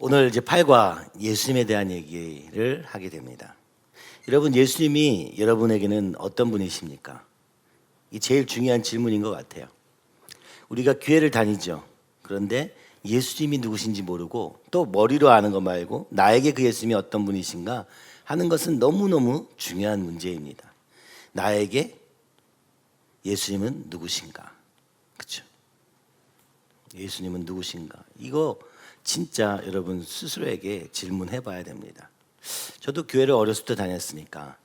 오늘 이제 8과 예수님에 대한 얘기를 하게 됩니다. 여러분, 예수님이 여러분에게는 어떤 분이십니까? 이 제일 중요한 질문인 것 같아요. 우리가 교회를 다니죠. 그런데 예수님이 누구신지 모르고 또 머리로 아는 것 말고 나에게 그 예수님이 어떤 분이신가 하는 것은 너무너무 중요한 문제입니다. 나에게 예수님은 누구신가? 그렇죠? 예수님은 누구신가? 이거 진짜 여러분 스스로에게 질문해 봐야 됩니다. 저도 교회를 어렸을 때 다녔으니까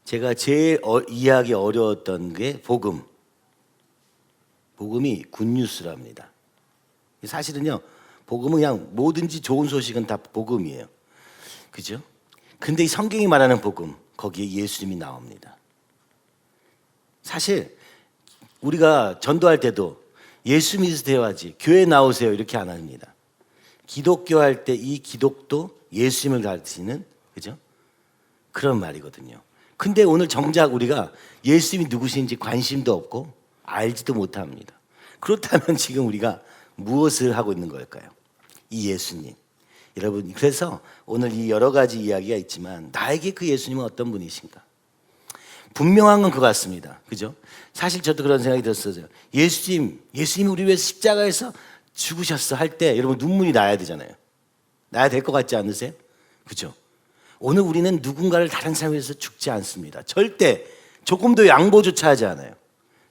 제가 제일 이해하기 어려웠던 게 복음이 굿뉴스랍니다. 사실은요, 복음은 그냥 뭐든지 좋은 소식은 다 복음이에요. 그죠? 근데 이 성경이 말하는 복음, 거기에 예수님이 나옵니다. 사실 우리가 전도할 때도 예수 믿으세요 하지 교회 나오세요 이렇게 안 합니다. 기독교 할 때 이 기독도 예수님을 가르치는, 그죠? 그런 말이거든요. 근데 오늘 정작 우리가 예수님이 누구신지 관심도 없고 알지도 못합니다. 그렇다면 지금 우리가 무엇을 하고 있는 걸까요? 이 예수님. 여러분, 그래서 오늘 이 여러 가지 이야기가 있지만 나에게 그 예수님은 어떤 분이신가? 분명한 건 그거 같습니다. 그죠? 사실 저도 그런 생각이 들었어요. 예수님이 우리 위해서 십자가에서 죽으셨어 할 때 여러분 눈물이 나야 되잖아요. 나야 될 것 같지 않으세요? 그죠? 오늘 우리는 누군가를 다른 사람에 위해서 죽지 않습니다. 절대 조금도 양보조차 하지 않아요.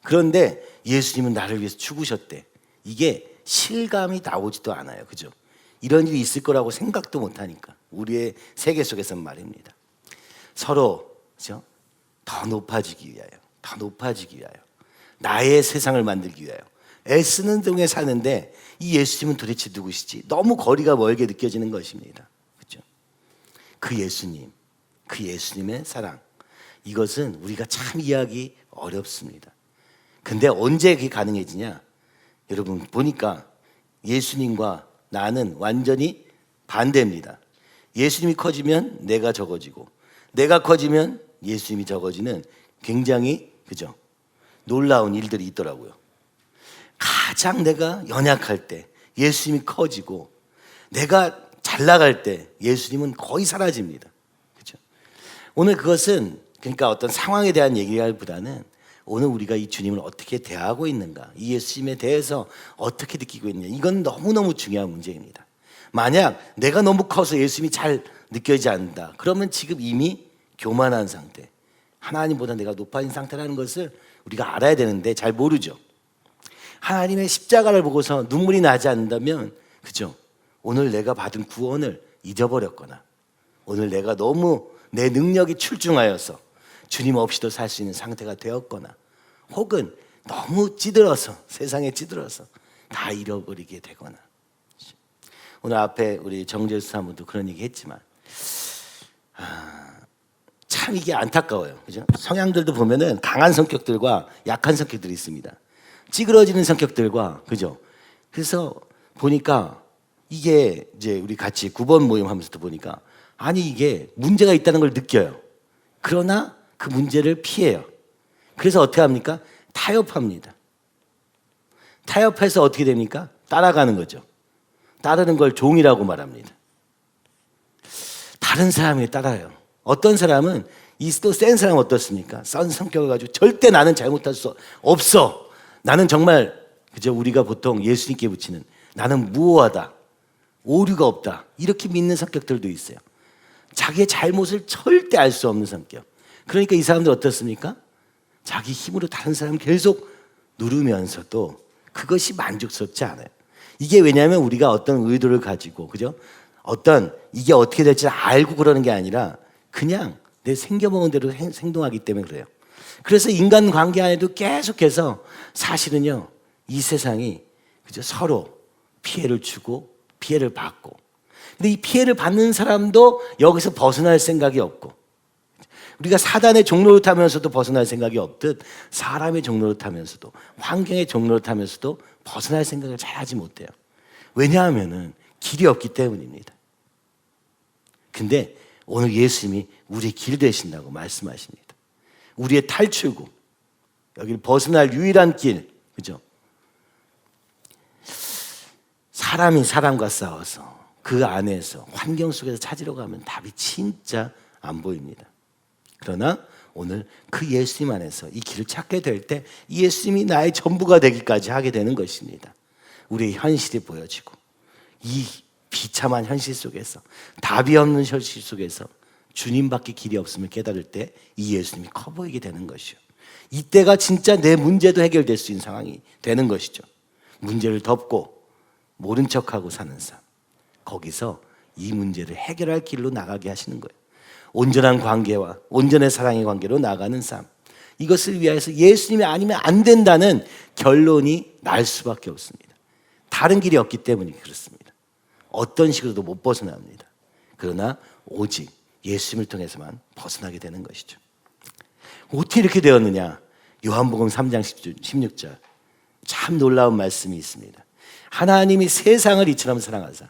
그런데 예수님은 나를 위해서 죽으셨대. 이게 실감이 나오지도 않아요. 그죠? 이런 일이 있을 거라고 생각도 못하니까 우리의 세계 속에서는 말입니다. 서로, 그죠? 더 높아지기 위하여 나의 세상을 만들기 위하여 애쓰는 중에 사는데 이 예수님은 도대체 누구시지? 너무 거리가 멀게 느껴지는 것입니다. 그렇죠? 그 예수님의 사랑, 이것은 우리가 참 이해하기 어렵습니다. 근데 언제 그게 가능해지냐? 여러분 보니까 예수님과 나는 완전히 반대입니다. 예수님이 커지면 내가 적어지고 내가 커지면 예수님이 적어지는 굉장히, 그죠? 놀라운 일들이 있더라고요. 가장 내가 연약할 때 예수님이 커지고 내가 잘 나갈 때 예수님은 거의 사라집니다. 그렇죠? 오늘 그것은 그러니까 어떤 상황에 대한 얘기보다는 오늘 우리가 이 주님을 어떻게 대하고 있는가, 이 예수님에 대해서 어떻게 느끼고 있느냐, 이건 너무너무 중요한 문제입니다. 만약 내가 너무 커서 예수님이 잘 느껴지지 않는다, 그러면 지금 이미 교만한 상태, 하나님보다 내가 높아진 상태라는 것을 우리가 알아야 되는데 잘 모르죠. 하나님의 십자가를 보고서 눈물이 나지 않는다면, 그죠? 오늘 내가 받은 구원을 잊어버렸거나 오늘 내가 너무 내 능력이 출중하여서 주님 없이도 살 수 있는 상태가 되었거나 혹은 너무 찌들어서 세상에 찌들어서 다 잃어버리게 되거나. 오늘 앞에 우리 정재수 사모도 그런 얘기 했지만 참 이게 안타까워요. 그죠? 성향들도 보면은 강한 성격들과 약한 성격들이 있습니다. 찌그러지는 성격들과, 그죠? 그래서 보니까 이게 이제 우리 같이 9번 모임 하면서도 보니까 아니 이게 문제가 있다는 걸 느껴요. 그러나 그 문제를 피해요. 그래서 어떻게 합니까? 타협합니다. 타협해서 어떻게 됩니까? 따라가는 거죠. 따르는 걸 종이라고 말합니다. 다른 사람에 따라요. 어떤 사람은 이 또 센 사람은 어떻습니까? 센 성격을 가지고 절대 나는 잘못할 수 없어. 나는 정말, 그죠? 우리가 보통 예수님께 붙이는 나는 무오하다, 오류가 없다, 이렇게 믿는 성격들도 있어요. 자기의 잘못을 절대 알 수 없는 성격. 그러니까 이 사람들 어떻습니까? 자기 힘으로 다른 사람을 계속 누르면서도 그것이 만족스럽지 않아요. 이게 왜냐하면 우리가 어떤 의도를 가지고, 그죠? 어떤 이게 어떻게 될지 알고 그러는 게 아니라 그냥 내 생겨먹은 대로 행동하기 때문에 그래요. 그래서 인간관계 안에도 계속해서 사실은요, 이 세상이, 그죠? 서로 피해를 주고 피해를 받고, 근데 이 피해를 받는 사람도 여기서 벗어날 생각이 없고, 우리가 사단의 종로를 타면서도 벗어날 생각이 없듯 사람의 종로를 타면서도 환경의 종로를 타면서도 벗어날 생각을 잘 하지 못해요. 왜냐하면은 길이 없기 때문입니다. 근데 오늘 예수님이 우리의 길 되신다고 말씀하십니다. 우리의 탈출구, 여기를 벗어날 유일한 길, 그죠? 사람이 사람과 싸워서 그 안에서 환경 속에서 찾으러 가면 답이 진짜 안 보입니다. 그러나 오늘 그 예수님 안에서 이 길을 찾게 될 때 이 예수님이 나의 전부가 되기까지 하게 되는 것입니다. 우리의 현실이 보여지고 이 비참한 현실 속에서 답이 없는 현실 속에서 주님밖에 길이 없음을 깨달을 때 이 예수님이 커 보이게 되는 것이요. 이때가 진짜 내 문제도 해결될 수 있는 상황이 되는 것이죠. 문제를 덮고 모른 척하고 사는 삶. 거기서 이 문제를 해결할 길로 나가게 하시는 거예요. 온전한 관계와 온전한 사랑의 관계로 나가는 삶. 이것을 위해서 예수님이 아니면 안 된다는 결론이 날 수밖에 없습니다. 다른 길이 없기 때문에 그렇습니다. 어떤 식으로도 못 벗어납니다. 그러나 오직 예수님을 통해서만 벗어나게 되는 것이죠. 어떻게 이렇게 되었느냐? 요한복음 3장 16절 참 놀라운 말씀이 있습니다. 하나님이 세상을 이처럼 사랑하사.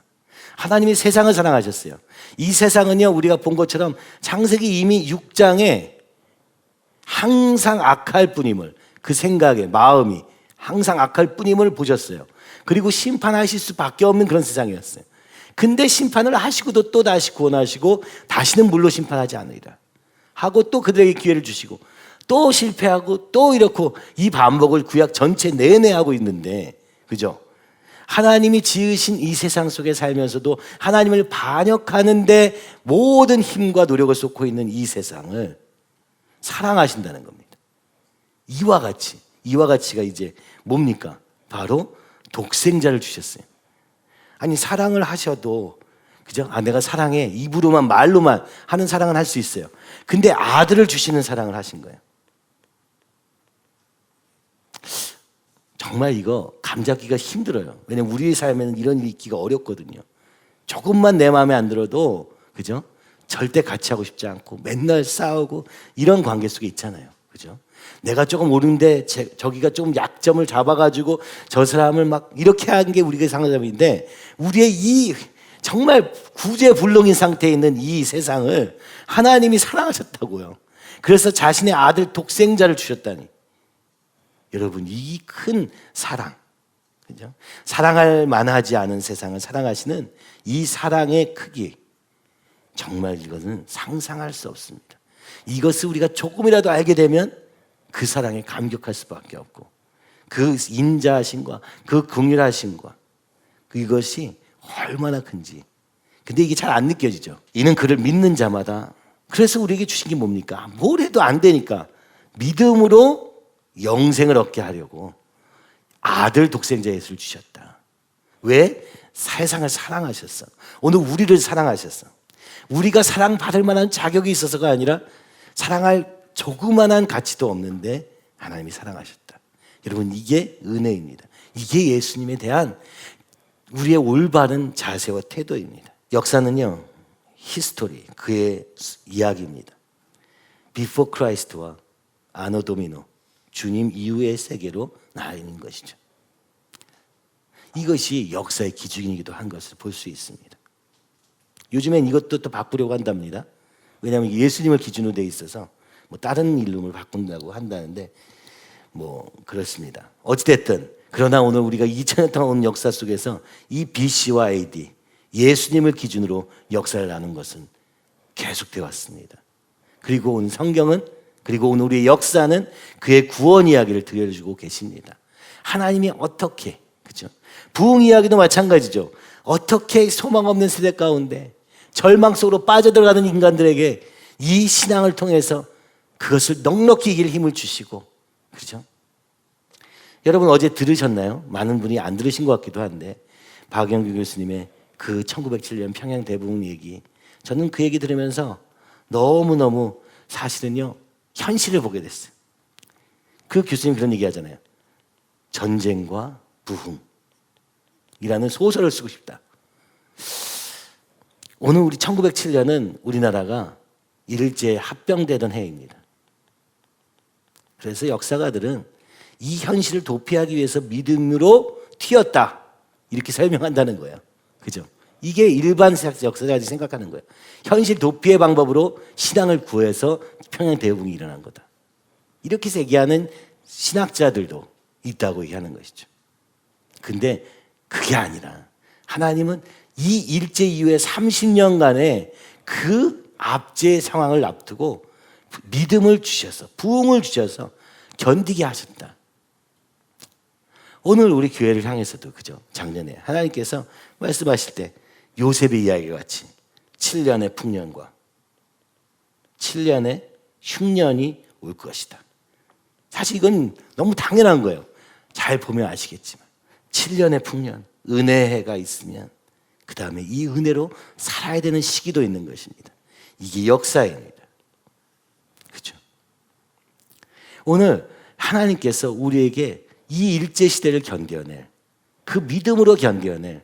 하나님이 세상을 사랑하셨어요. 이 세상은요, 우리가 본 것처럼 창세기 이미 6장에 항상 악할 뿐임을, 그 생각에 마음이 항상 악할 뿐임을 보셨어요. 그리고 심판하실 수밖에 없는 그런 세상이었어요. 근데 심판을 하시고도 또 다시 구원하시고 다시는 물로 심판하지 않으리라 하고 또 그들에게 기회를 주시고 또 실패하고 또 이렇고 이 반복을 구약 전체 내내 하고 있는데, 그죠? 하나님이 지으신 이 세상 속에 살면서도 하나님을 반역하는데 모든 힘과 노력을 쏟고 있는 이 세상을 사랑하신다는 겁니다. 이와 같이가 이제 뭡니까? 바로 독생자를 주셨어요. 아니, 사랑을 하셔도, 그죠? 내가 사랑해. 입으로만, 말로만 하는 사랑은 할 수 있어요. 근데 아들을 주시는 사랑을 하신 거예요. 정말 이거 감 잡기가 힘들어요. 왜냐면 우리의 삶에는 이런 일이 있기가 어렵거든요. 조금만 내 마음에 안 들어도, 그죠? 절대 같이 하고 싶지 않고 맨날 싸우고 이런 관계 속에 있잖아요. 그죠? 내가 조금 옳은데 저기가 조금 약점을 잡아가지고 저 사람을 막 이렇게 하는 게 우리가 상대적인데, 우리의 이 정말 구제불능인 상태에 있는 이 세상을 하나님이 사랑하셨다고요. 그래서 자신의 아들 독생자를 주셨다니. 여러분, 이 큰 사랑, 그죠? 사랑할 만하지 않은 세상을 사랑하시는 이 사랑의 크기, 정말 이것은 상상할 수 없습니다. 이것을 우리가 조금이라도 알게 되면 그 사랑에 감격할 수밖에 없고, 그 인자하심과 그 긍휼하심과 이것이 얼마나 큰지. 근데 이게 잘 안 느껴지죠. 이는 그를 믿는 자마다. 그래서 우리에게 주신 게 뭡니까? 뭘 해도 안 되니까 믿음으로 영생을 얻게 하려고 아들 독생자 예수를 주셨다. 왜? 세상을 사랑하셨어. 오늘 우리를 사랑하셨어. 우리가 사랑받을 만한 자격이 있어서가 아니라 사랑할 조그만한 가치도 없는데 하나님이 사랑하셨다. 여러분, 이게 은혜입니다. 이게 예수님에 대한 우리의 올바른 자세와 태도입니다. 역사는요, 히스토리, 그의 이야기입니다. 비포 크라이스트와 아노 도미노, 주님 이후의 세계로 나아 있는 것이죠. 이것이 역사의 기준이기도 한 것을 볼 수 있습니다. 요즘엔 이것도 또 바꾸려고 한답니다. 왜냐하면 예수님을 기준으로 돼 있어서 뭐 다른 이름을 바꾼다고 한다는데 뭐 그렇습니다. 어찌됐든 그러나 오늘 우리가 2000년 동안 온 역사 속에서 이 BC와 AD, 예수님을 기준으로 역사를 나눈 것은 계속되어 왔습니다. 그리고 오늘 성경은, 그리고 오늘 우리의 역사는 그의 구원 이야기를 들려주고 계십니다. 하나님이 어떻게, 그죠? 부흥 이야기도 마찬가지죠. 어떻게 소망 없는 세대 가운데 절망 속으로 빠져들어가는 인간들에게 이 신앙을 통해서 그것을 넉넉히 이길 힘을 주시고, 그렇죠? 여러분 어제 들으셨나요? 많은 분이 안 들으신 것 같기도 한데 박영규 교수님의 그 1907년 평양 대부흥 얘기, 저는 그 얘기 들으면서 너무너무 사실은요 현실을 보게 됐어요. 그 교수님 그런 얘기 하잖아요. 전쟁과 부흥이라는 소설을 쓰고 싶다. 오늘 우리 1907년은 우리나라가 일제 합병되던 해입니다. 그래서 역사가들은 이 현실을 도피하기 위해서 믿음으로 튀었다, 이렇게 설명한다는 거예요. 그죠? 이게 일반 역사자들이 생각하는 거예요. 현실 도피의 방법으로 신앙을 구해서 평양 대부흥이 일어난 거다. 이렇게 얘기하는 신학자들도 있다고 얘기하는 것이죠. 근데 그게 아니라 하나님은 이 일제 이후에 30년간의 그 압제의 상황을 앞두고 믿음을 주셔서, 부흥을 주셔서 견디게 하셨다. 오늘 우리 교회를 향해서도 그죠? 작년에 하나님께서 말씀하실 때 요셉의 이야기와 같이 7년의 풍년과 7년의 흉년이 올 것이다. 사실 이건 너무 당연한 거예요. 잘 보면 아시겠지만 7년의 풍년, 은혜가 있으면 그 다음에 이 은혜로 살아야 되는 시기도 있는 것입니다. 이게 역사입니다. 그렇죠? 오늘 하나님께서 우리에게 이 일제시대를 견뎌낼, 그 믿음으로 견뎌낼,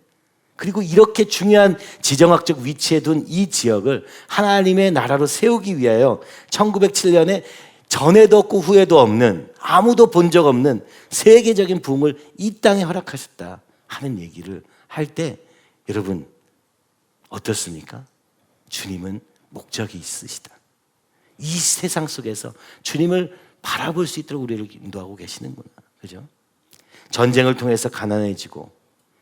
그리고 이렇게 중요한 지정학적 위치에 둔 이 지역을 하나님의 나라로 세우기 위하여 1907년에 전에도 없고 후에도 없는, 아무도 본 적 없는 세계적인 부흥을 이 땅에 허락하셨다 하는 얘기를 할 때 여러분 어떻습니까? 주님은 목적이 있으시다. 이 세상 속에서 주님을 바라볼 수 있도록 우리를 인도하고 계시는구나. 그죠? 전쟁을 통해서 가난해지고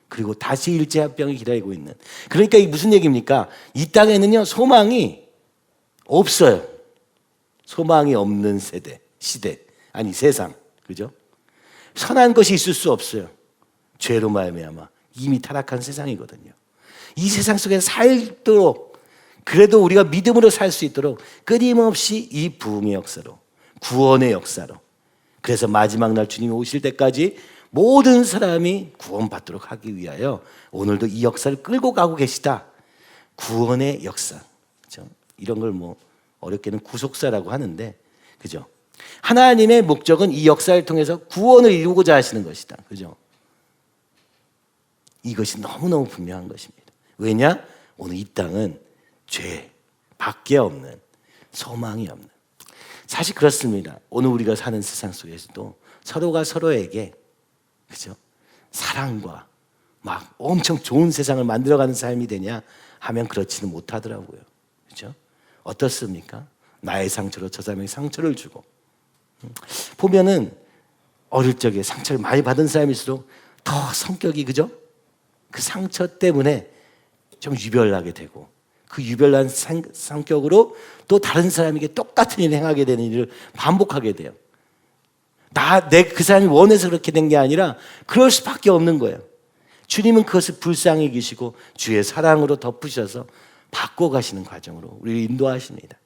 그리고 다시 일제합병이 기다리고 있는. 그러니까 이게 무슨 얘기입니까? 이 땅에는요 소망이 없어요. 소망이 없는 시대, 아니 세상, 그죠? 선한 것이 있을 수 없어요. 죄로 말미암아 이미 타락한 세상이거든요. 이 세상 속에서 살도록, 그래도 우리가 믿음으로 살 수 있도록 끊임없이 이 부흥의 역사로, 구원의 역사로, 그래서 마지막 날 주님이 오실 때까지 모든 사람이 구원받도록 하기 위하여 오늘도 이 역사를 끌고 가고 계시다. 구원의 역사, 그죠? 이런 걸 뭐 어렵게는 구속사라고 하는데, 그죠? 하나님의 목적은 이 역사를 통해서 구원을 이루고자 하시는 것이다. 그죠? 이것이 너무너무 분명한 것입니다. 왜냐? 오늘 이 땅은 죄 밖에 없는, 소망이 없는. 사실 그렇습니다. 오늘 우리가 사는 세상 속에서도 서로가 서로에게, 그죠? 사랑과 막 엄청 좋은 세상을 만들어가는 삶이 되냐 하면 그렇지는 못하더라고요. 그죠? 어떻습니까? 나의 상처로 저 사람에게 상처를 주고, 보면은 어릴 적에 상처를 많이 받은 사람일수록 더 성격이, 그죠? 그 상처 때문에 좀 유별나게 되고, 그 유별난 성격으로 또 다른 사람에게 똑같은 일을 행하게 되는 일을 반복하게 돼요. 그 사람이 원해서 그렇게 된 게 아니라 그럴 수밖에 없는 거예요. 주님은 그것을 불쌍히 여기시고 주의 사랑으로 덮으셔서 바꿔가시는 과정으로 우리를 인도하십니다.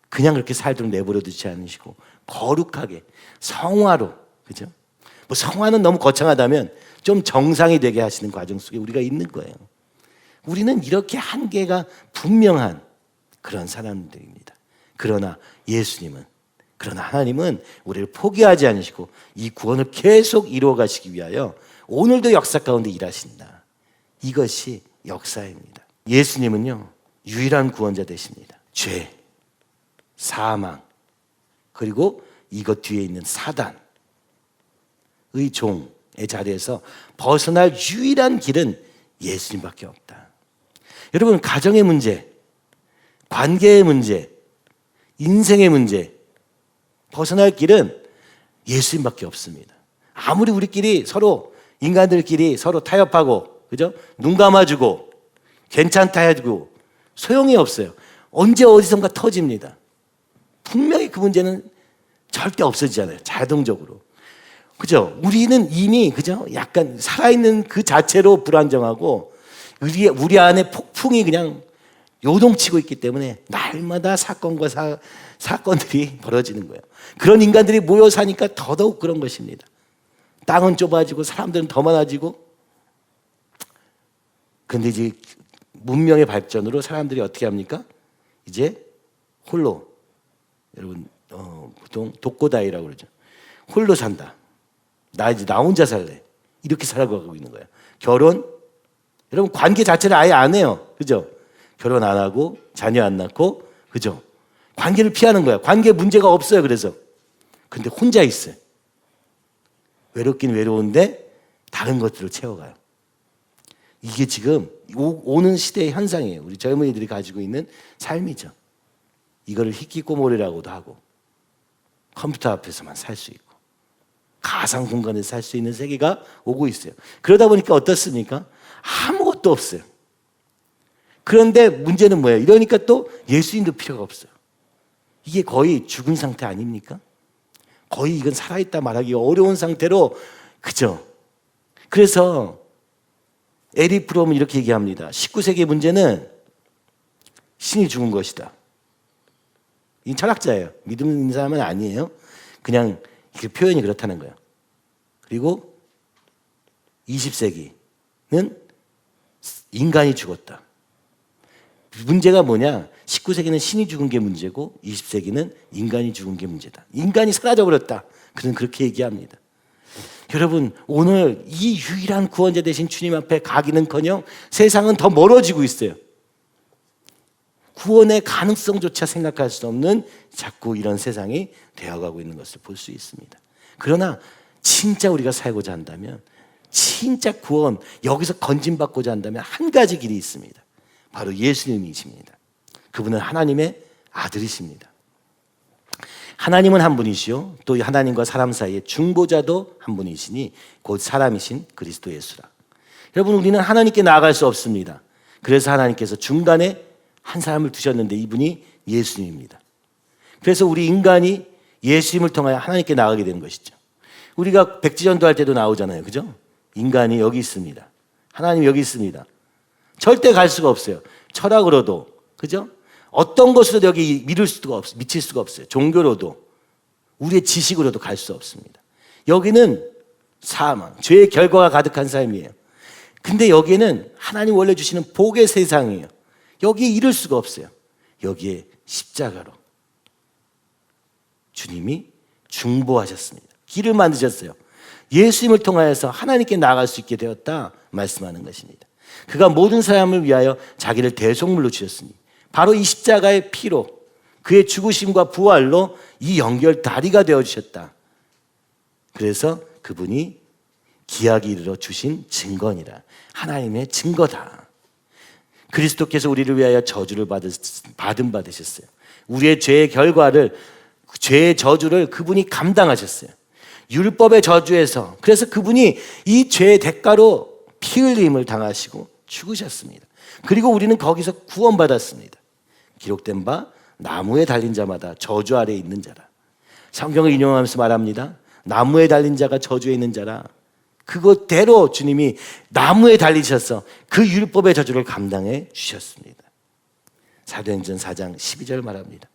그냥 그렇게 살도록 내버려 두지 않으시고 거룩하게 성화로, 그죠? 뭐 성화는 너무 거창하다면 좀 정상이 되게 하시는 과정 속에 우리가 있는 거예요. 우리는 이렇게 한계가 분명한 그런 사람들입니다. 그러나 하나님은 우리를 포기하지 않으시고 이 구원을 계속 이루어 가시기 위하여 오늘도 역사 가운데 일하신다. 이것이 역사입니다. 예수님은요 유일한 구원자 되십니다. 죄, 사망, 그리고 이것 뒤에 있는 사단의 종의 자리에서 벗어날 유일한 길은 예수님밖에 없다. 여러분, 가정의 문제, 관계의 문제, 인생의 문제 벗어날 길은 예수님밖에 없습니다. 아무리 우리끼리 서로, 인간들끼리 서로 타협하고, 그죠? 눈 감아주고 괜찮다 해주고 소용이 없어요. 언제 어디선가 터집니다. 분명히 그 문제는 절대 없어지잖아요. 자동적으로. 그죠? 우리는 이미, 그죠? 약간 살아있는 그 자체로 불안정하고 우리 안에 폭풍이 그냥 요동치고 있기 때문에 날마다 사건과 사건들이 벌어지는 거예요. 그런 인간들이 모여 사니까 더더욱 그런 것입니다. 땅은 좁아지고 사람들은 더 많아지고. 그런데 이제 문명의 발전으로 사람들이 어떻게 합니까? 이제 홀로, 여러분 보통 독고다이라고 그러죠. 홀로 산다. 나 혼자 살래. 이렇게 살아가고 있는 거예요. 결혼, 여러분 관계 자체를 아예 안 해요. 그죠? 결혼 안 하고 자녀 안 낳고, 그죠? 관계를 피하는 거야. 관계 문제가 없어요. 그래서 근데 혼자 있어요. 외롭긴 외로운데 다른 것들을 채워가요. 이게 지금 오는 시대의 현상이에요. 우리 젊은이들이 가지고 있는 삶이죠. 이거를 히키코모리라고도 하고, 컴퓨터 앞에서만 살 수 있고 가상 공간에서 살 수 있는 세계가 오고 있어요. 그러다 보니까 어떻습니까? 아무것도 아무것도 없어요. 그런데 문제는 뭐예요? 이러니까 또 예수님도 필요가 없어요. 이게 거의 죽은 상태 아닙니까? 거의 이건 살아있다 말하기 어려운 상태로, 그죠? 그래서 에리 프롬은 이렇게 얘기합니다. 19세기의 문제는 신이 죽은 것이다. 이 철학자예요. 믿음 있는 사람은 아니에요. 그냥 그 표현이 그렇다는 거예요. 그리고 20세기는 인간이 죽었다. 문제가 뭐냐? 19세기는 신이 죽은 게 문제고 20세기는 인간이 죽은 게 문제다. 인간이 사라져버렸다. 그는 그렇게 얘기합니다. 여러분, 오늘 이 유일한 구원자 되신 주님 앞에 가기는커녕 세상은 더 멀어지고 있어요. 구원의 가능성조차 생각할 수 없는 자꾸 이런 세상이 되어가고 있는 것을 볼 수 있습니다. 그러나 진짜 우리가 살고자 한다면, 진짜 구원, 여기서 건진받고자 한다면 한 가지 길이 있습니다. 바로 예수님이십니다. 그분은 하나님의 아들이십니다. 하나님은 한 분이시요, 또 하나님과 사람 사이의 중보자도 한 분이시니 곧 사람이신 그리스도 예수라. 여러분, 우리는 하나님께 나아갈 수 없습니다. 그래서 하나님께서 중간에 한 사람을 두셨는데 이분이 예수님입니다. 그래서 우리 인간이 예수님을 통하여 하나님께 나아가게 되는 것이죠. 우리가 백지전도 할 때도 나오잖아요. 그죠? 인간이 여기 있습니다. 하나님 여기 있습니다. 절대 갈 수가 없어요. 철학으로도, 그죠? 어떤 것으로도 여기 미칠 수가 없어요. 종교로도, 우리의 지식으로도 갈 수 없습니다. 여기는 사망, 죄의 결과가 가득한 삶이에요. 근데 여기는 하나님 원래 주시는 복의 세상이에요. 여기에 이를 수가 없어요. 여기에 십자가로 주님이 중보하셨습니다. 길을 만드셨어요. 예수님을 통하여서 하나님께 나아갈 수 있게 되었다 말씀하는 것입니다. 그가 모든 사람을 위하여 자기를 대속물로 주셨으니 바로 이 십자가의 피로, 그의 죽으심과 부활로 이 연결 다리가 되어주셨다. 그래서 그분이 기약이 이르러 주신 증거니라. 하나님의 증거다. 그리스도께서 우리를 위하여 저주를 받으셨어요. 우리의 죄의 결과를, 죄의 저주를 그분이 감당하셨어요. 율법의 저주에서, 그래서 그분이 이 죄의 대가로 피 흘림을 당하시고 죽으셨습니다. 그리고 우리는 거기서 구원받았습니다. 기록된 바 나무에 달린 자마다 저주 아래에 있는 자라. 성경을 인용하면서 말합니다. 나무에 달린 자가 저주에 있는 자라. 그것대로 주님이 나무에 달리셔서 그 율법의 저주를 감당해 주셨습니다. 사도행전 4장 12절 말합니다.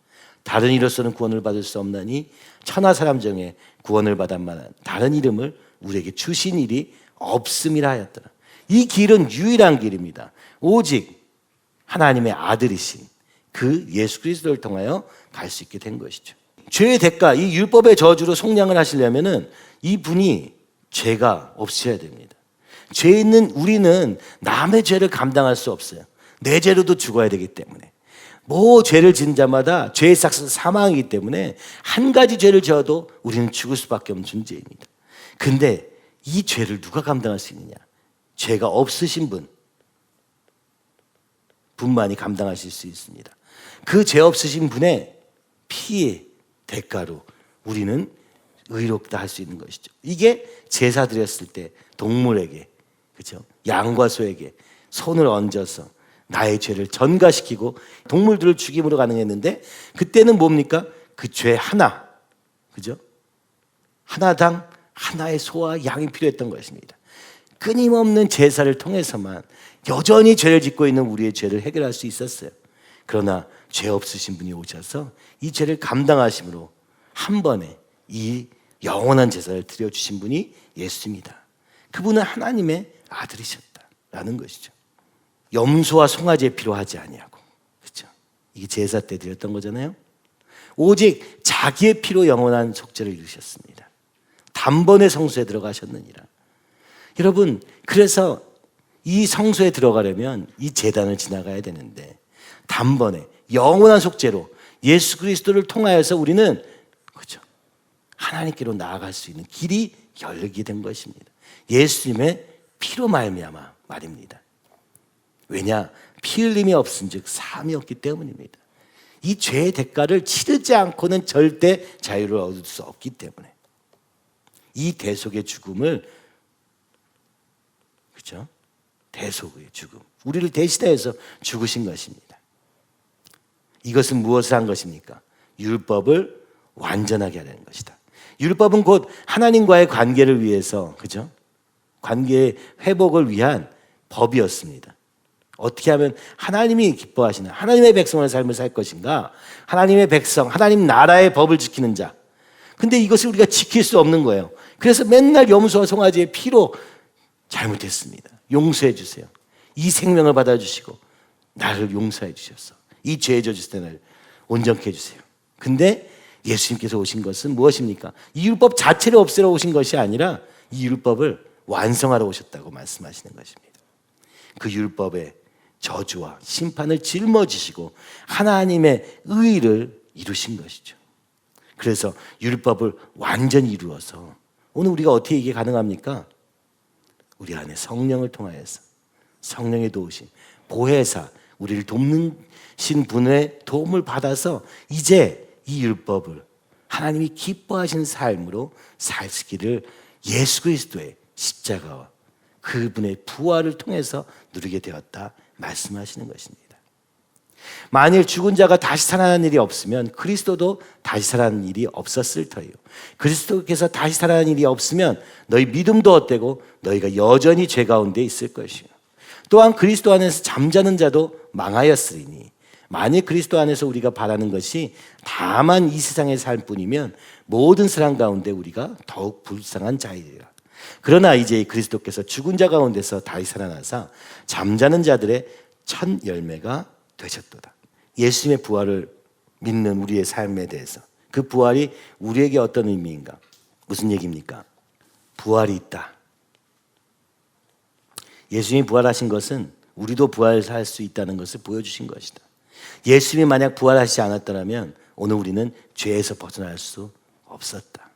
다른 이로서는 구원을 받을 수 없나니 천하 사람 중에 구원을 받을 만한 다른 이름을 우리에게 주신 일이 없음이라 하였더라. 이 길은 유일한 길입니다. 오직 하나님의 아들이신 그 예수 그리스도를 통하여 갈 수 있게 된 것이죠. 죄의 대가, 이 율법의 저주로 속량을 하시려면은 이분이 죄가 없어야 됩니다. 죄 있는 우리는 남의 죄를 감당할 수 없어요. 내 죄로도 죽어야 되기 때문에. 뭐 죄를 지은 자마다 죄의 삭은 사망이기 때문에 한 가지 죄를 지어도 우리는 죽을 수밖에 없는 존재입니다. 근데 이 죄를 누가 감당할 수 있느냐? 죄가 없으신 분만이 감당하실 수 있습니다. 그 죄 없으신 분의 피의 대가로 우리는 의롭다 할 수 있는 것이죠. 이게 제사 드렸을 때 동물에게, 그렇죠? 양과 소에게 손을 얹어서 나의 죄를 전가시키고 동물들을 죽임으로 가능했는데, 그때는 뭡니까? 그 죄 하나, 그죠? 하나당 하나의 소와 양이 필요했던 것입니다. 끊임없는 제사를 통해서만 여전히 죄를 짓고 있는 우리의 죄를 해결할 수 있었어요. 그러나 죄 없으신 분이 오셔서 이 죄를 감당하심으로 한 번에 이 영원한 제사를 드려주신 분이 예수입니다. 그분은 하나님의 아들이셨다라는 것이죠. 염소와 송아지의 피로 하지 아니하고, 그렇죠? 이게 제사 때 드렸던 거잖아요. 오직 자기의 피로 영원한 속죄를 이루셨습니다. 단번에 성소에 들어가셨느니라. 여러분, 그래서 이 성소에 들어가려면 이 제단을 지나가야 되는데, 단번에 영원한 속죄로 예수 그리스도를 통하여서 우리는, 그렇죠, 하나님께로 나아갈 수 있는 길이 열리게 된 것입니다. 예수님의 피로 말미암아 말입니다. 왜냐? 피 흘림이 없은즉 사함이 없기 때문입니다. 이 죄의 대가를 치르지 않고는 절대 자유를 얻을 수 없기 때문에 이 대속의 죽음을, 그렇죠? 대속의 죽음, 우리를 대신해서 죽으신 것입니다. 이것은 무엇을 한 것입니까? 율법을 완전하게 하려는 것이다. 율법은 곧 하나님과의 관계를 위해서, 그죠? 관계의 회복을 위한 법이었습니다. 어떻게 하면 하나님이 기뻐하시는 하나님의 백성의 삶을 살 것인가? 하나님의 백성, 하나님 나라의 법을 지키는 자. 근데 이것을 우리가 지킬 수 없는 거예요. 그래서 맨날 염소와 송아지의 피로 잘못했습니다. 용서해 주세요. 이 생명을 받아주시고 나를 용서해 주셨어. 이 죄 저질 때 나를 온전케 해주세요. 근데 예수님께서 오신 것은 무엇입니까? 이 율법 자체를 없애러 오신 것이 아니라 이 율법을 완성하러 오셨다고 말씀하시는 것입니다. 그 율법의 저주와 심판을 짊어지시고 하나님의 의를 이루신 것이죠. 그래서 율법을 완전히 이루어서 오늘 우리가 어떻게 이게 가능합니까? 우리 안에 성령을 통하여서 성령의 도우심, 보혜사, 우리를 돕는 분의 도움을 받아서 이제 이 율법을 하나님이 기뻐하시는 삶으로 살기를 예수 그리스도의 십자가와 그분의 부활을 통해서 누리게 되었다 말씀하시는 것입니다. 만일 죽은 자가 다시 살아나는 일이 없으면 그리스도도 다시 살아나는 일이 없었을 터예요. 그리스도께서 다시 살아나는 일이 없으면 너희 믿음도 헛되고 너희가 여전히 죄 가운데 있을 것이요. 또한 그리스도 안에서 잠자는 자도 망하였으리니 만일 그리스도 안에서 우리가 바라는 것이 다만 이 세상의 삶뿐이면 모든 사람 가운데 우리가 더욱 불쌍한 자이리라. 그러나 이제 그리스도께서 죽은 자 가운데서 다시 살아나사 잠자는 자들의 첫 열매가 되셨도다. 예수님의 부활을 믿는 우리의 삶에 대해서 그 부활이 우리에게 어떤 의미인가? 무슨 얘기입니까? 부활이 있다. 예수님이 부활하신 것은 우리도 부활할 수 있다는 것을 보여주신 것이다. 예수님이 만약 부활하시지 않았더라면 오늘 우리는 죄에서 벗어날 수 없었다.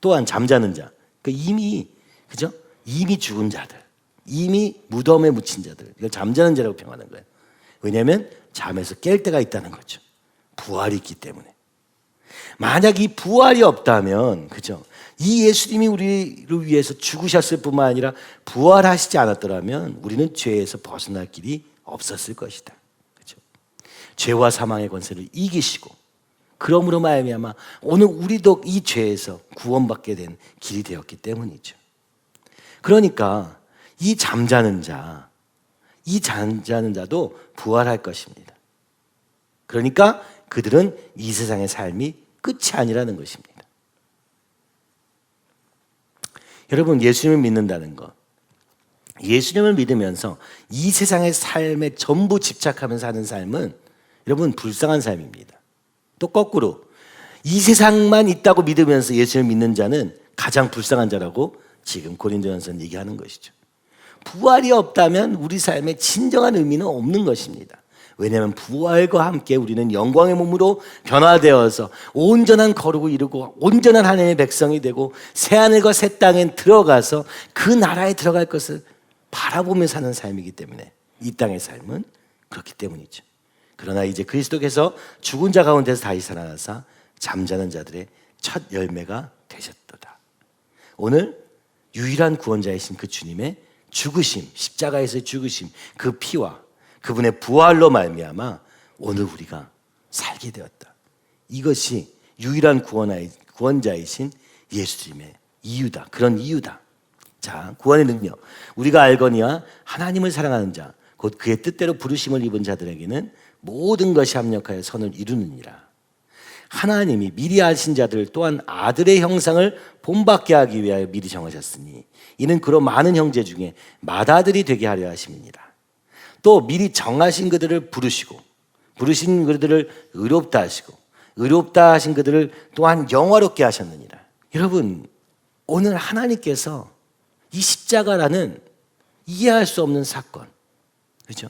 또한 잠자는 자, 이미 그죠? 이미 죽은 자들, 이미 무덤에 묻힌 자들, 이걸 잠자는 자라고 평하는 거예요. 왜냐하면 잠에서 깰 때가 있다는 거죠. 부활이 있기 때문에. 만약 이 부활이 없다면, 그죠? 이 예수님이 우리를 위해서 죽으셨을 뿐만 아니라 부활하시지 않았더라면 우리는 죄에서 벗어날 길이 없었을 것이다. 그죠? 죄와 사망의 권세를 이기시고 그러므로 말미암아 오늘 우리도 이 죄에서 구원받게 된 길이 되었기 때문이죠. 그러니까 이 잠자는 자도 부활할 것입니다. 그러니까 그들은 이 세상의 삶이 끝이 아니라는 것입니다. 여러분, 예수님을 믿는다는 것, 예수님을 믿으면서 이 세상의 삶에 전부 집착하면서 사는 삶은 여러분 불쌍한 삶입니다. 또 거꾸로 이 세상만 있다고 믿으면서 예수님을 믿는 자는 가장 불쌍한 자라고 지금 고린도전서는 얘기하는 것이죠. 부활이 없다면 우리 삶에 진정한 의미는 없는 것입니다. 왜냐하면 부활과 함께 우리는 영광의 몸으로 변화되어서 온전한 거룩을 이루고 온전한 하나님의 백성이 되고 새하늘과 새 땅에 들어가서 그 나라에 들어갈 것을 바라보며 사는 삶이기 때문에 이 땅의 삶은 그렇기 때문이죠. 그러나 이제 그리스도께서 죽은 자 가운데서 다시 살아나사 잠자는 자들의 첫 열매가 되셨도다. 오늘 유일한 구원자이신 그 주님의 죽으심, 십자가에서의 죽으심, 그 피와 그분의 부활로 말미암아 오늘 우리가 살게 되었다. 이것이 유일한 구원자이신 예수님의 이유다. 그런 이유다. 자, 구원의 능력. 우리가 알거니와 하나님을 사랑하는 자, 곧 그의 뜻대로 부르심을 입은 자들에게는 모든 것이 합력하여 선을 이루느니라. 하나님이 미리 아신 자들 또한 아들의 형상을 본받게 하기 위하여 미리 정하셨으니 이는 그로 많은 형제 중에 맏아들이 되게 하려 하심이니라. 또 미리 정하신 그들을 부르시고 부르신 그들을 의롭다 하시고 의롭다 하신 그들을 또한 영화롭게 하셨느니라. 여러분, 오늘 하나님께서 이 십자가라는 이해할 수 없는 사건, 그렇죠?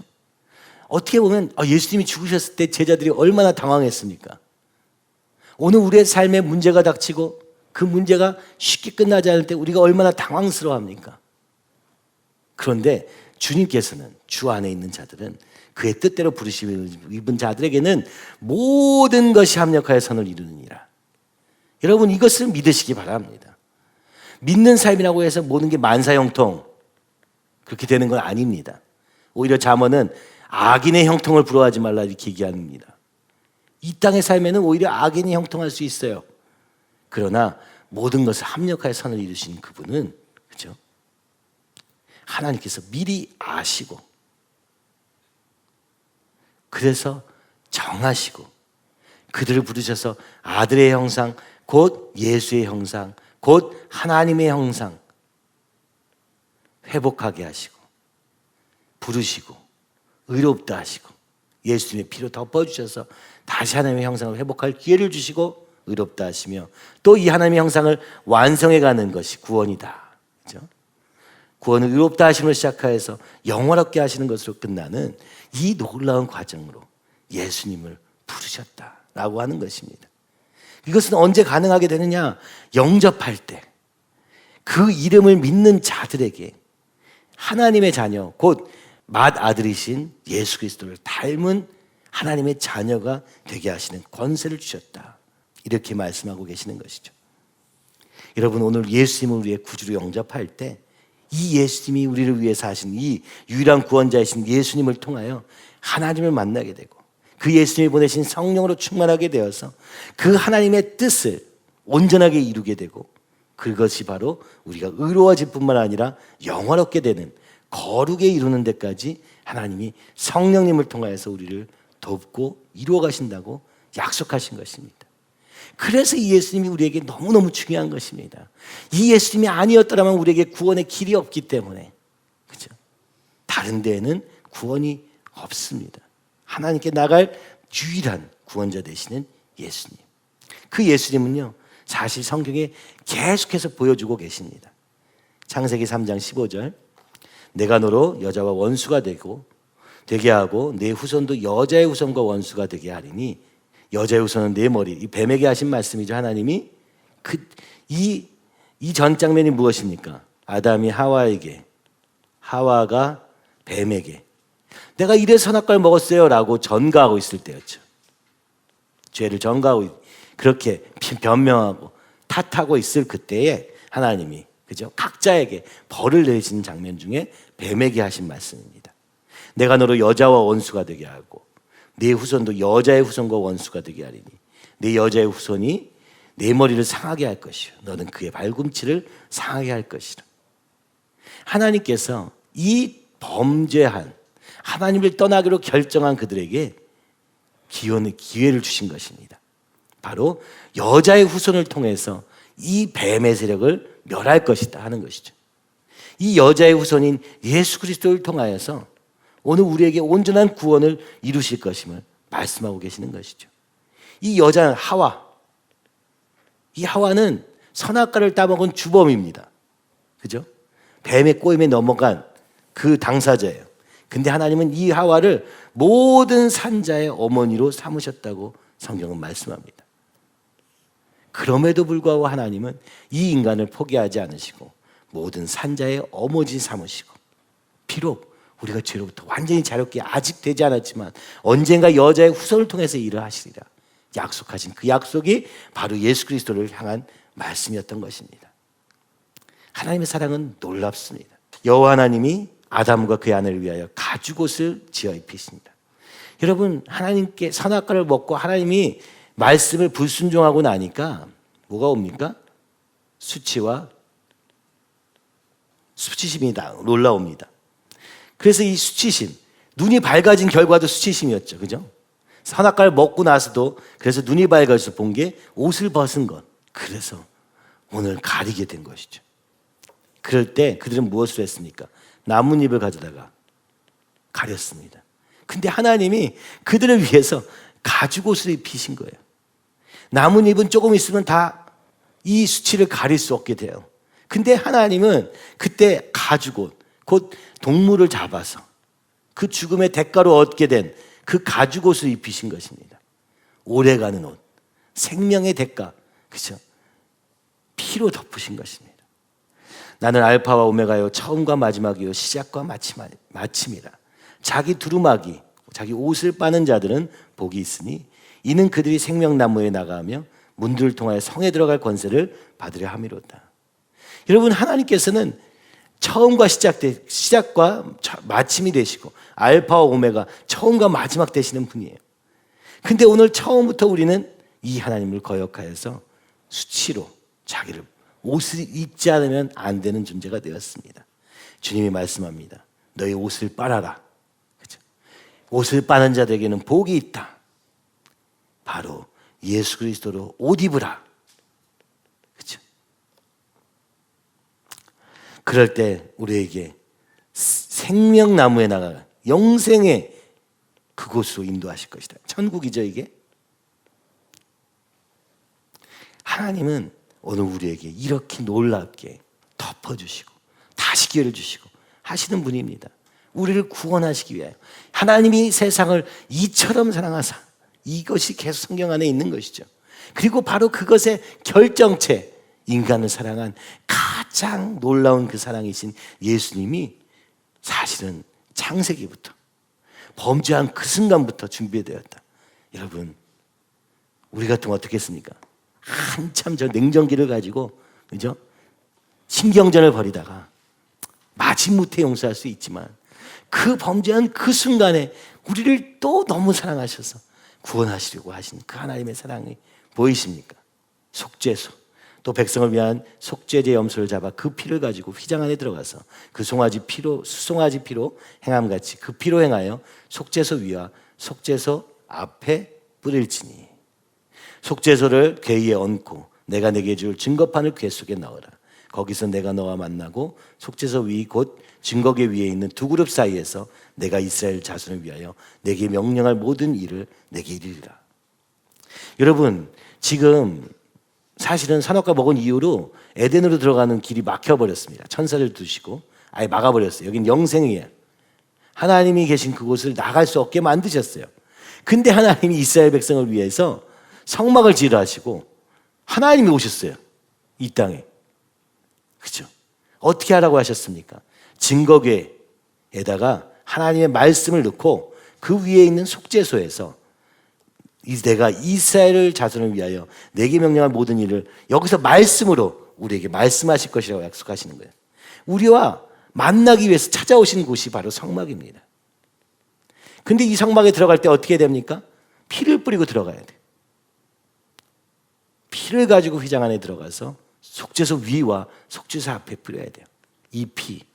어떻게 보면 예수님이 죽으셨을 때 제자들이 얼마나 당황했습니까? 오늘 우리의 삶에 문제가 닥치고 그 문제가 쉽게 끝나지 않을 때 우리가 얼마나 당황스러워합니까? 그런데 주님께서는 주 안에 있는 자들은 그의 뜻대로 부르심을 입은 자들에게는 모든 것이 합력하여 선을 이루느니라. 여러분, 이것을 믿으시기 바랍니다. 믿는 삶이라고 해서 모든 게 만사형통 그렇게 되는 건 아닙니다. 오히려 잠언은 악인의 형통을 부러워하지 말라 이렇게 얘기합니다. 이 땅의 삶에는 오히려 악인이 형통할 수 있어요. 그러나 모든 것을 합력하여 선을 이루신 그분은, 그죠? 하나님께서 미리 아시고, 그래서 정하시고, 그들을 부르셔서 아들의 형상, 곧 예수의 형상, 곧 하나님의 형상 회복하게 하시고, 부르시고, 의롭다 하시고, 예수님의 피로 덮어주셔서 다시 하나님의 형상을 회복할 기회를 주시고 의롭다 하시며, 또 이 하나님의 형상을 완성해가는 것이 구원이다. 그렇죠? 구원을 의롭다 하심으로 시작하여서 영원롭게 하시는 것으로 끝나는 이 놀라운 과정으로 예수님을 부르셨다라고 하는 것입니다. 이것은 언제 가능하게 되느냐? 영접할 때 그 이름을 믿는 자들에게 하나님의 자녀, 곧 맏아들이신 예수 그리스도를 닮은 하나님의 자녀가 되게 하시는 권세를 주셨다. 이렇게 말씀하고 계시는 것이죠. 여러분, 오늘 예수님을 우리의 구주로 영접할 때 이 예수님이 우리를 위해서 하신 이 유일한 구원자이신 예수님을 통하여 하나님을 만나게 되고, 그 예수님이 보내신 성령으로 충만하게 되어서 그 하나님의 뜻을 온전하게 이루게 되고, 그것이 바로 우리가 의로워질 뿐만 아니라 영원롭게 되는 거룩에 이루는 데까지 하나님이 성령님을 통하여서 우리를 돕고 이루어 가신다고 약속하신 것입니다. 그래서 이 예수님이 우리에게 너무너무 중요한 것입니다. 이 예수님이 아니었더라면 우리에게 구원의 길이 없기 때문에, 그렇죠? 다른 데에는 구원이 없습니다. 하나님께 나갈 유일한 구원자 되시는 예수님. 그 예수님은요, 사실 성경에 계속해서 보여주고 계십니다. 창세기 3장 15절, 내가 너로 여자와 원수가 되게 하고 내 후손도 여자의 후손과 원수가 되게 하리니, 여자의 후손은 내 머리, 이 뱀에게 하신 말씀이죠. 하나님이 이 전 장면이 무엇입니까? 아담이 하와에게, 하와가 뱀에게 내가 이래서 선악과를 먹었어요 라고 전가하고 있을 때였죠. 죄를 전가하고 그렇게 변명하고 탓하고 있을 그때에 하나님이, 그죠? 각자에게 벌을 내리시는 장면 중에 뱀에게 하신 말씀입니다. 내가 너로 여자와 원수가 되게 하고 네 후손도 여자의 후손과 원수가 되게 하리니, 네 여자의 후손이 내 머리를 상하게 할 것이요 너는 그의 발꿈치를 상하게 할 것이라. 하나님께서 이 범죄한, 하나님을 떠나기로 결정한 그들에게 기회를 주신 것입니다. 바로 여자의 후손을 통해서 이 뱀의 세력을 멸할 것이다 하는 것이죠. 이 여자의 후손인 예수 그리스도를 통하여서 오늘 우리에게 온전한 구원을 이루실 것임을 말씀하고 계시는 것이죠. 이 여자 하와, 이 하와는 선악과를 따먹은 주범입니다. 그죠? 뱀의 꼬임에 넘어간 그 당사자예요. 근데 하나님은 이 하와를 모든 산자의 어머니로 삼으셨다고 성경은 말씀합니다. 그럼에도 불구하고 하나님은 이 인간을 포기하지 않으시고 모든 산자의 어머니 삼으시고, 비록 우리가 죄로부터 완전히 자유롭게 아직 되지 않았지만 언젠가 여자의 후손을 통해서 일을 하시리라 약속하신 그 약속이 바로 예수 그리스도를 향한 말씀이었던 것입니다. 하나님의 사랑은 놀랍습니다. 여호와 하나님이 아담과 그의 아내를 위하여 가죽옷을 지어 입히십니다. 여러분, 하나님께 선악과를 먹고 하나님이 말씀을 불순종하고 나니까 뭐가 옵니까? 수치와 수치심이 놀라옵니다. 그래서 이 수치심, 눈이 밝아진 결과도 수치심이었죠. 그죠? 선악과를 먹고 나서도 그래서 눈이 밝아져서 본 게 옷을 벗은 것. 그래서 오늘 가리게 된 것이죠. 그럴 때 그들은 무엇을 했습니까? 나뭇잎을 가져다가 가렸습니다. 근데 하나님이 그들을 위해서 가죽옷을 입히신 거예요. 나뭇잎은 조금 있으면 다 이 수치를 가릴 수 없게 돼요. 근데 하나님은 그때 가죽옷, 곧 동물을 잡아서 그 죽음의 대가로 얻게 된 그 가죽옷을 입히신 것입니다. 오래가는 옷, 생명의 대가, 그렇죠? 피로 덮으신 것입니다. 나는 알파와 오메가요, 처음과 마지막이요, 시작과 마침이라. 자기 두루마기, 자기 옷을 빠는 자들은 복이 있으니 이는 그들이 생명나무에 나가며 문들을 통하여 성에 들어갈 권세를 받으려 함이로다. 여러분, 하나님께서는 처음과 시작과 마침이 되시고 알파와 오메가 처음과 마지막 되시는 분이에요. 근데 오늘 처음부터 우리는 이 하나님을 거역하여서 수치로 자기를 옷을 입지 않으면 안 되는 존재가 되었습니다. 주님이 말씀합니다. 너희 옷을 빨아라. 그렇죠? 옷을 빠는 자들에게는 복이 있다. 바로 예수 그리스도로 옷 입으라. 그렇죠? 그럴 때 우리에게 생명나무에 나가 영생의 그곳으로 인도하실 것이다. 천국이죠 이게. 하나님은 오늘 우리에게 이렇게 놀랍게 덮어주시고 다시 기회를 주시고 하시는 분입니다. 우리를 구원하시기 위하여 하나님이 세상을 이처럼 사랑하사, 이것이 계속 성경 안에 있는 것이죠. 그리고 바로 그것의 결정체, 인간을 사랑한 가장 놀라운 그 사랑이신 예수님이 사실은 창세기부터 범죄한 그 순간부터 준비되었다. 여러분, 우리 같으면 어떻게 했습니까? 한참 저 냉정기를 가지고, 그죠? 신경전을 벌이다가 마지못해 용서할 수 있지만 그 범죄한 그 순간에 우리를 또 너무 사랑하셔서 구원하시려고 하신 그 하나님의 사랑이 보이십니까? 속죄소, 또 백성을 위한 속죄제 염소를 잡아 그 피를 가지고 휘장 안에 들어가서 그 수송아지 피로 행함같이 그 피로 행하여 속죄소 위와 속죄소 앞에 뿌릴지니, 속죄소를 궤 위에 얹고 내가 내게 줄 증거판을 궤 속에 넣어라. 거기서 내가 너와 만나고 속죄소 위 곧 증거궤 위에 있는 두 그룹 사이에서 내가 이스라엘 자손을 위하여 내게 명령할 모든 일을 내게 이르리라. 여러분, 지금 사실은 산업과 먹은 이후로 에덴으로 들어가는 길이 막혀버렸습니다. 천사를 두시고 아예 막아버렸어요. 여긴 영생이에요. 하나님이 계신 그곳을 나갈 수 없게 만드셨어요. 근데 하나님이 이스라엘 백성을 위해서 성막을 지으라 하시고 하나님이 오셨어요. 이 땅에. 그렇죠? 어떻게 하라고 하셨습니까? 증거궤에다가 하나님의 말씀을 넣고 그 위에 있는 속죄소에서 내가 이스라엘 자손을 위하여 내게 명령한 모든 일을 여기서 말씀으로 우리에게 말씀하실 것이라고 약속하시는 거예요. 우리와 만나기 위해서 찾아오신 곳이 바로 성막입니다. 근데 이 성막에 들어갈 때 어떻게 됩니까? 피를 뿌리고 들어가야 돼요. 피를 가지고 휘장 안에 들어가서 속죄소 위와 속죄소 앞에 뿌려야 돼요. 이 피,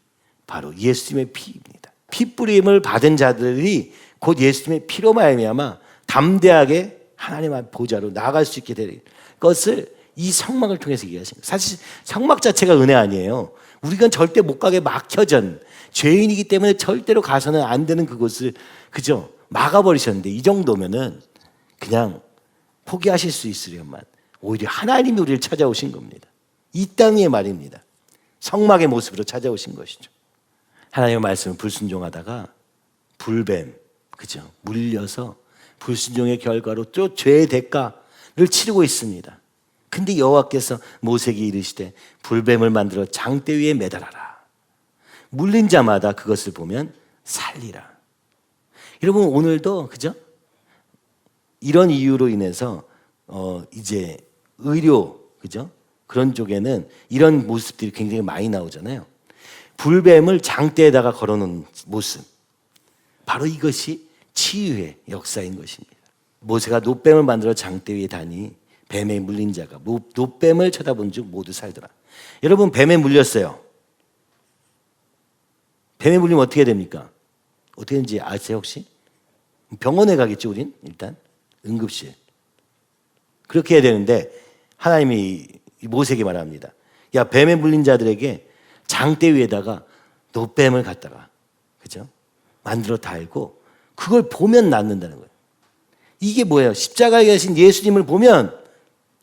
바로 예수님의 피입니다. 피 뿌림을 받은 자들이 곧 예수님의 피로 말미암아 담대하게 하나님 앞 보좌로 나아갈 수 있게 될 것을 이 성막을 통해서 얘기하신 거예요. 사실 성막 자체가 은혜 아니에요. 우리가 절대 못 가게 막혀진 죄인이기 때문에 절대로 가서는 안 되는 그곳을, 그죠? 막아버리셨는데 이 정도면은 그냥 포기하실 수 있으려면 오히려 하나님이 우리를 찾아오신 겁니다. 이 땅의 말입니다. 성막의 모습으로 찾아오신 것이죠. 하나님의 말씀을 불순종하다가 불뱀, 그죠? 물려서 불순종의 결과로 또 죄의 대가를 치르고 있습니다. 근데 여호와께서 모세에게 이르시되 불뱀을 만들어 장대 위에 매달아라. 물린 자마다 그것을 보면 살리라. 여러분, 오늘도 그죠? 이런 이유로 인해서 이제 의료, 그죠? 그런 쪽에는 이런 모습들이 굉장히 많이 나오잖아요. 불뱀을 장대에다가 걸어놓은 모습, 바로 이것이 치유의 역사인 것입니다. 모세가 놋뱀을 만들어 장대 위에 다니 뱀에 물린 자가 놋뱀을 쳐다본 즉 모두 살더라. 여러분, 뱀에 물렸어요. 뱀에 물리면 어떻게 됩니까? 어떻게 되는지 아세요 혹시? 병원에 가겠죠. 우린 일단 응급실. 그렇게 해야 되는데 하나님이 모세에게 말합니다. 야, 뱀에 물린 자들에게 장대 위에다가 놋뱀을 갖다가, 그죠? 만들어 달고 그걸 보면 낫는다는 거예요. 이게 뭐예요? 십자가에 계신 예수님을 보면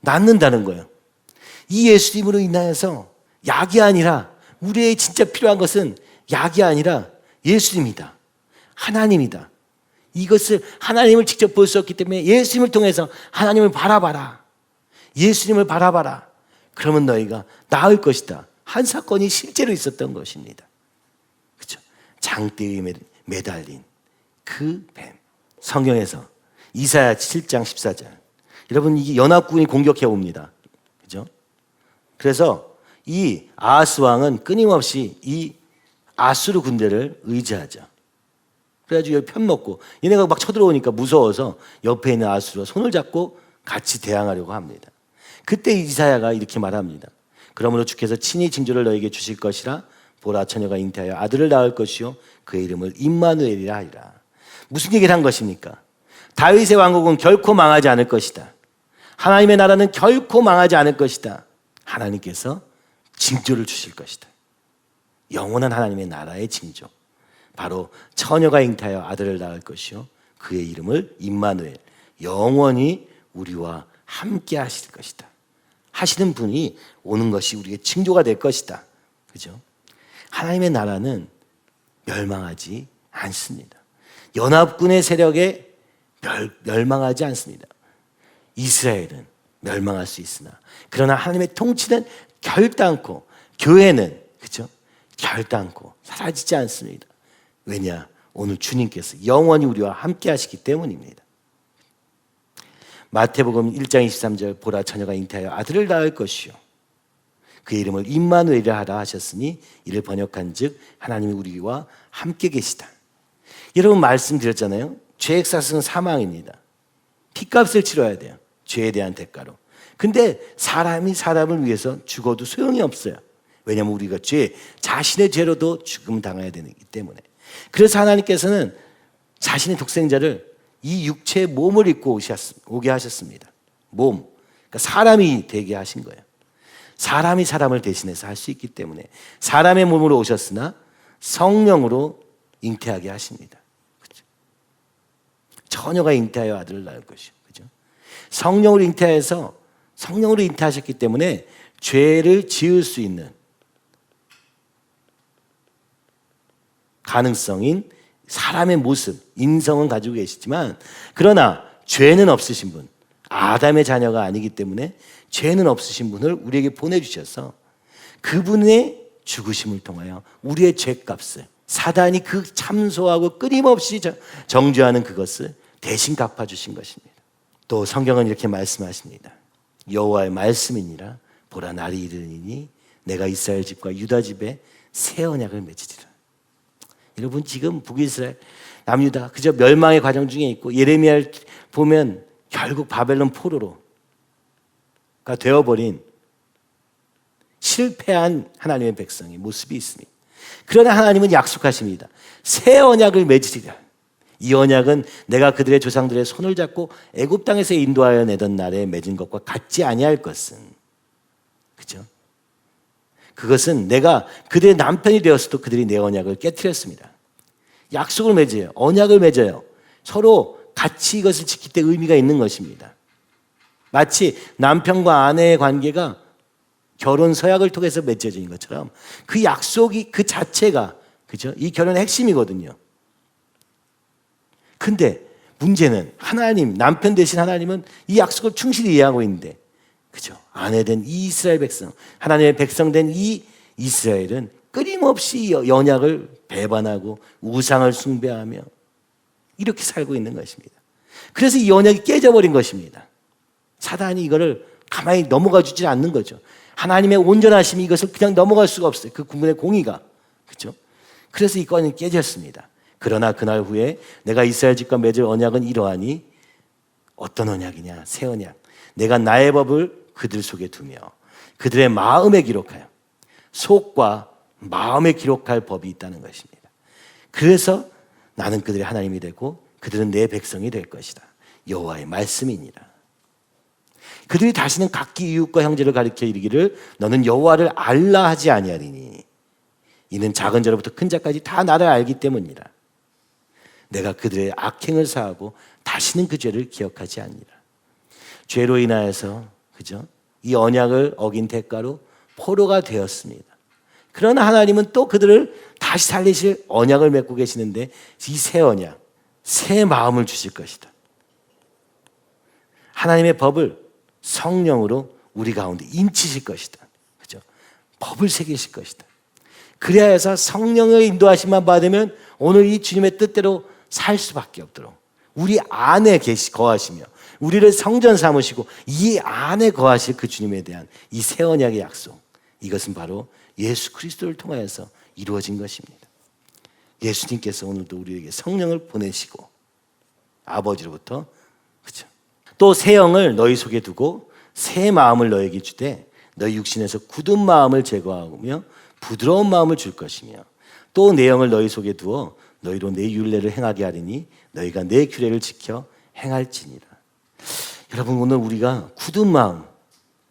낫는다는 거예요. 이 예수님으로 인하여서 약이 아니라, 우리의 진짜 필요한 것은 약이 아니라 예수님이다. 하나님이다. 이것을 하나님을 직접 볼 수 없기 때문에 예수님을 통해서 하나님을 바라봐라. 예수님을 바라봐라. 그러면 너희가 나을 것이다. 한 사건이 실제로 있었던 것입니다. 그렇죠? 장대에 매달린 그 뱀. 성경에서 이사야 7장 14절. 여러분, 이게 연합군이 공격해 옵니다. 그죠? 그래서 이 아하스 왕은 끊임없이 이 아수르 군대를 의지하죠. 그래가지고 여기 편먹고 얘네가 막 쳐들어오니까 무서워서 옆에 있는 아수르와 손을 잡고 같이 대항하려고 합니다. 그때 이사야가 이렇게 말합니다. 그러므로 주께서 친히 징조를 너에게 주실 것이라. 보라, 처녀가 잉태하여 아들을 낳을 것이요 그의 이름을 임마누엘이라 하리라. 무슨 얘기를 한 것입니까? 다윗의 왕국은 결코 망하지 않을 것이다. 하나님의 나라는 결코 망하지 않을 것이다. 하나님께서 징조를 주실 것이다. 영원한 하나님의 나라의 징조. 바로 처녀가 잉태하여 아들을 낳을 것이요 그의 이름을 임마누엘, 영원히 우리와 함께 하실 것이다. 하시는 분이 오는 것이 우리의 징조가 될 것이다. 그죠? 하나님의 나라는 멸망하지 않습니다. 연합군의 세력에 멸망하지 않습니다. 이스라엘은 멸망할 수 있으나 그러나 하나님의 통치는 결단코, 교회는 그죠? 결단코 사라지지 않습니다. 왜냐? 오늘 주님께서 영원히 우리와 함께 하시기 때문입니다. 마태복음 1장 23절 보라 처녀가 잉태하여 아들을 낳을 것이요 그의 이름을 임마누엘이라 하라 하셨으니 이를 번역한즉 하나님이 우리와 함께 계시다. 여러분 말씀드렸잖아요. 죄의 삭은 사망입니다. 피값을 치러야 돼요. 죄에 대한 대가로. 근데 사람이 사람을 위해서 죽어도 소용이 없어요. 왜냐하면 우리가 자신의 죄로도 죽음 당해야 되기 때문에. 그래서 하나님께서는 자신의 독생자를 이 육체의 몸을 입고 오게 하셨습니다. 몸. 그러니까 사람이 되게 하신 거예요. 사람이 사람을 대신해서 할 수 있기 때문에 사람의 몸으로 오셨으나 성령으로 잉태하게 하십니다. 그렇죠? 처녀가 잉태하여 아들을 낳을 것이요. 그죠? 성령으로 잉태하셨기 때문에 죄를 지을 수 있는 가능성인 사람의 모습, 인성은 가지고 계시지만 그러나 죄는 없으신 분, 아담의 자녀가 아니기 때문에 죄는 없으신 분을 우리에게 보내주셔서 그분의 죽으심을 통하여 우리의 죄값을 사단이 그 참소하고 끊임없이 정죄하는 그것을 대신 갚아주신 것입니다. 또 성경은 이렇게 말씀하십니다. 여호와의 말씀이니라. 보라 날이 이르니니 내가 이스라엘 집과 유다 집에 새 언약을 맺으리라. 여러분 지금 북이스라엘 남유다 그저 멸망의 과정 중에 있고 예레미야를 보면 결국 바벨론 포로가 되어버린 실패한 하나님의 백성의 모습이 있습니다. 그러나 하나님은 약속하십니다. 새 언약을 맺으리라. 이 언약은 내가 그들의 조상들의 손을 잡고 애굽 땅에서 인도하여 내던 날에 맺은 것과 같지 아니할 것은, 그죠? 그것은 내가 그들의 남편이 되었어도 그들이 내 언약을 깨트렸습니다. 약속을 맺어요. 언약을 맺어요. 서로 같이 이것을 지킬 때 의미가 있는 것입니다. 마치 남편과 아내의 관계가 결혼 서약을 통해서 맺어진 것처럼 그 약속이 그 자체가, 그죠? 이 결혼의 핵심이거든요. 근데 문제는 하나님, 남편 되신 하나님은 이 약속을 충실히 이해하고 있는데, 그죠? 아내 된 이 이스라엘 백성, 하나님의 백성 된 이 이스라엘은 끊임없이 언약을 배반하고 우상을 숭배하며 이렇게 살고 있는 것입니다. 그래서 이 언약이 깨져버린 것입니다. 사단이 이거를 가만히 넘어가 주지 않는 거죠. 하나님의 온전하심이 이것을 그냥 넘어갈 수가 없어요. 그 구분의 공의가. 그렇죠? 그래서 이 건이 깨졌습니다. 그러나 그날 후에 내가 이스라엘 집과 맺을 언약은 이러하니, 어떤 언약이냐? 새 언약. 내가 나의 법을 그들 속에 두며 그들의 마음에 기록하여, 속과 마음에 기록할 법이 있다는 것입니다. 그래서 나는 그들의 하나님이 되고 그들은 내 백성이 될 것이다. 여호와의 말씀이니라. 그들이 다시는 각기 이웃과 형제를 가리켜 이르기를 너는 여호와를 알라 하지 아니하리니 이는 작은 자로부터 큰 자까지 다 나를 알기 때문이라. 내가 그들의 악행을 사하고 다시는 그 죄를 기억하지 않니라. 죄로 인하여서, 그죠? 이 언약을 어긴 대가로 포로가 되었습니다. 그러나 하나님은 또 그들을 다시 살리실 언약을 맺고 계시는데, 이 새 언약, 새 마음을 주실 것이다. 하나님의 법을 성령으로 우리 가운데 인치실 것이다. 그죠? 법을 새기실 것이다. 그래야 해서 성령의 인도하심만 받으면 오늘 이 주님의 뜻대로 살 수밖에 없도록 우리 안에 거하시며 우리를 성전 삼으시고 이 안에 거하실 그 주님에 대한 이 새 언약의 약속, 이것은 바로 예수 그리스도를 통하여서 이루어진 것입니다. 예수님께서 오늘도 우리에게 성령을 보내시고 아버지로부터 그렇죠. 또 새 영을 너희 속에 두고 새 마음을 너에게 주되 너희 육신에서 굳은 마음을 제거하며 부드러운 마음을 줄 것이며 또 내 영을 너희 속에 두어 너희로 내 율례를 행하게 하리니 너희가 내 규례를 지켜 행할지니라. 여러분 오늘 우리가 굳은 마음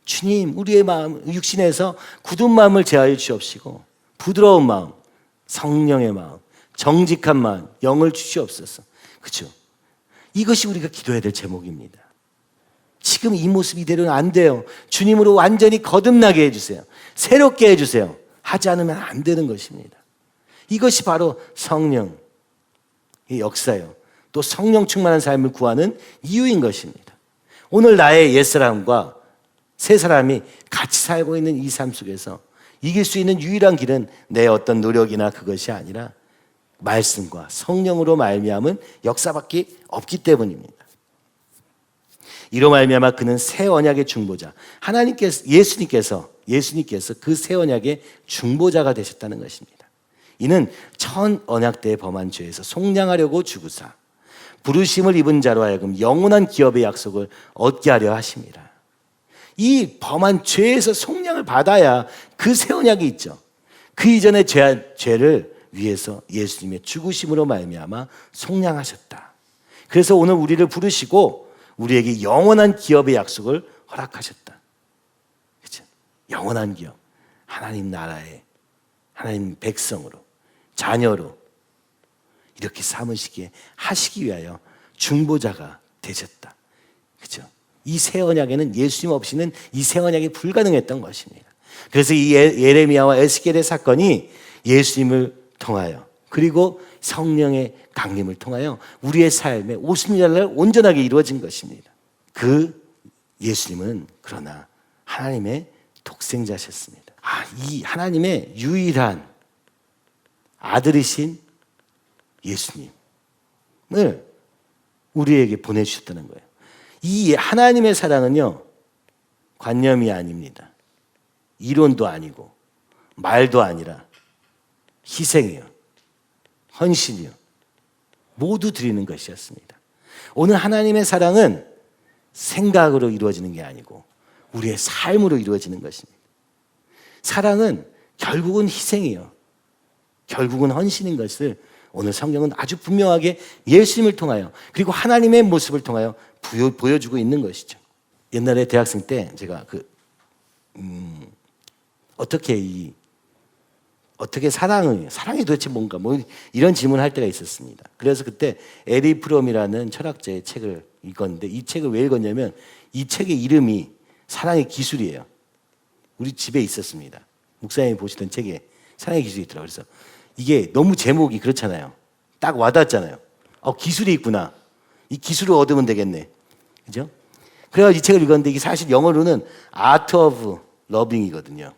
주님 우리의 마음 육신에서 굳은 마음을 제하여 주옵시고 부드러운 마음 성령의 마음 정직한 마음 영을 주시옵소서. 그렇죠? 이것이 우리가 기도해야 될 제목입니다. 지금 이 모습 이대로는 안 돼요. 주님으로 완전히 거듭나게 해주세요. 새롭게 해주세요. 하지 않으면 안 되는 것입니다. 이것이 바로 성령의 역사예요. 또 성령 충만한 삶을 구하는 이유인 것입니다. 오늘 나의 옛사람과 새사람이 같이 살고 있는 이 삶 속에서 이길 수 있는 유일한 길은 내 어떤 노력이나 그것이 아니라 말씀과 성령으로 말미암은 역사밖에 없기 때문입니다. 이로 말미암아 그는 새 언약의 중보자 예수님께서 그 새 언약의 중보자가 되셨다는 것입니다. 이는 첫 언약 때에 범한 죄에서 속량하려고 주구사 부르심을 입은 자로 하여금 영원한 기업의 약속을 얻게 하려 하심이라. 이 범한 죄에서 속량을 받아야 그 새 언약이 있죠. 그 이전의 죄를 위해서 예수님의 죽으심으로 말미암아 속량하셨다. 그래서 오늘 우리를 부르시고 우리에게 영원한 기업의 약속을 허락하셨다. 그렇죠? 영원한 기업, 하나님 나라의 하나님 백성으로 자녀로 이렇게 삼으시기에 하시기 위하여 중보자가 되셨다. 그렇죠? 이 새 언약에는 예수님 없이는 이 새 언약이 불가능했던 것입니다. 그래서 이 예레미야와 에스겔의 사건이 예수님을 통하여 그리고 성령의 강림을 통하여 우리의 삶에 오순절날 온전하게 이루어진 것입니다. 그 예수님은 그러나 하나님의 독생자셨습니다. 이 하나님의 유일한 아들이신 예수님을 우리에게 보내주셨다는 거예요. 이 하나님의 사랑은요 관념이 아닙니다. 이론도 아니고 말도 아니라 희생이요 헌신이요 모두 드리는 것이었습니다. 오늘 하나님의 사랑은 생각으로 이루어지는 게 아니고 우리의 삶으로 이루어지는 것입니다. 사랑은 결국은 희생이요 결국은 헌신인 것을 오늘 성경은 아주 분명하게 예수님을 통하여 그리고 하나님의 모습을 통하여 보여주고 있는 것이죠. 옛날에 대학생 때 제가 어떻게 사랑이 도대체 뭔가 이런 질문을 할 때가 있었습니다. 그래서 그때 에리 프롬이라는 철학자의 책을 읽었는데 이 책을 왜 읽었냐면 이 책의 이름이 사랑의 기술이에요. 우리 집에 있었습니다. 목사님이 보시던 책에 사랑의 기술이 있더라고요. 그래서 이게 너무 제목이 그렇잖아요. 딱 와닿았잖아요. 기술이 있구나. 이 기술을 얻으면 되겠네. 그죠? 그래서 이 책을 읽었는데 이게 사실 영어로는 Art of Loving이거든요.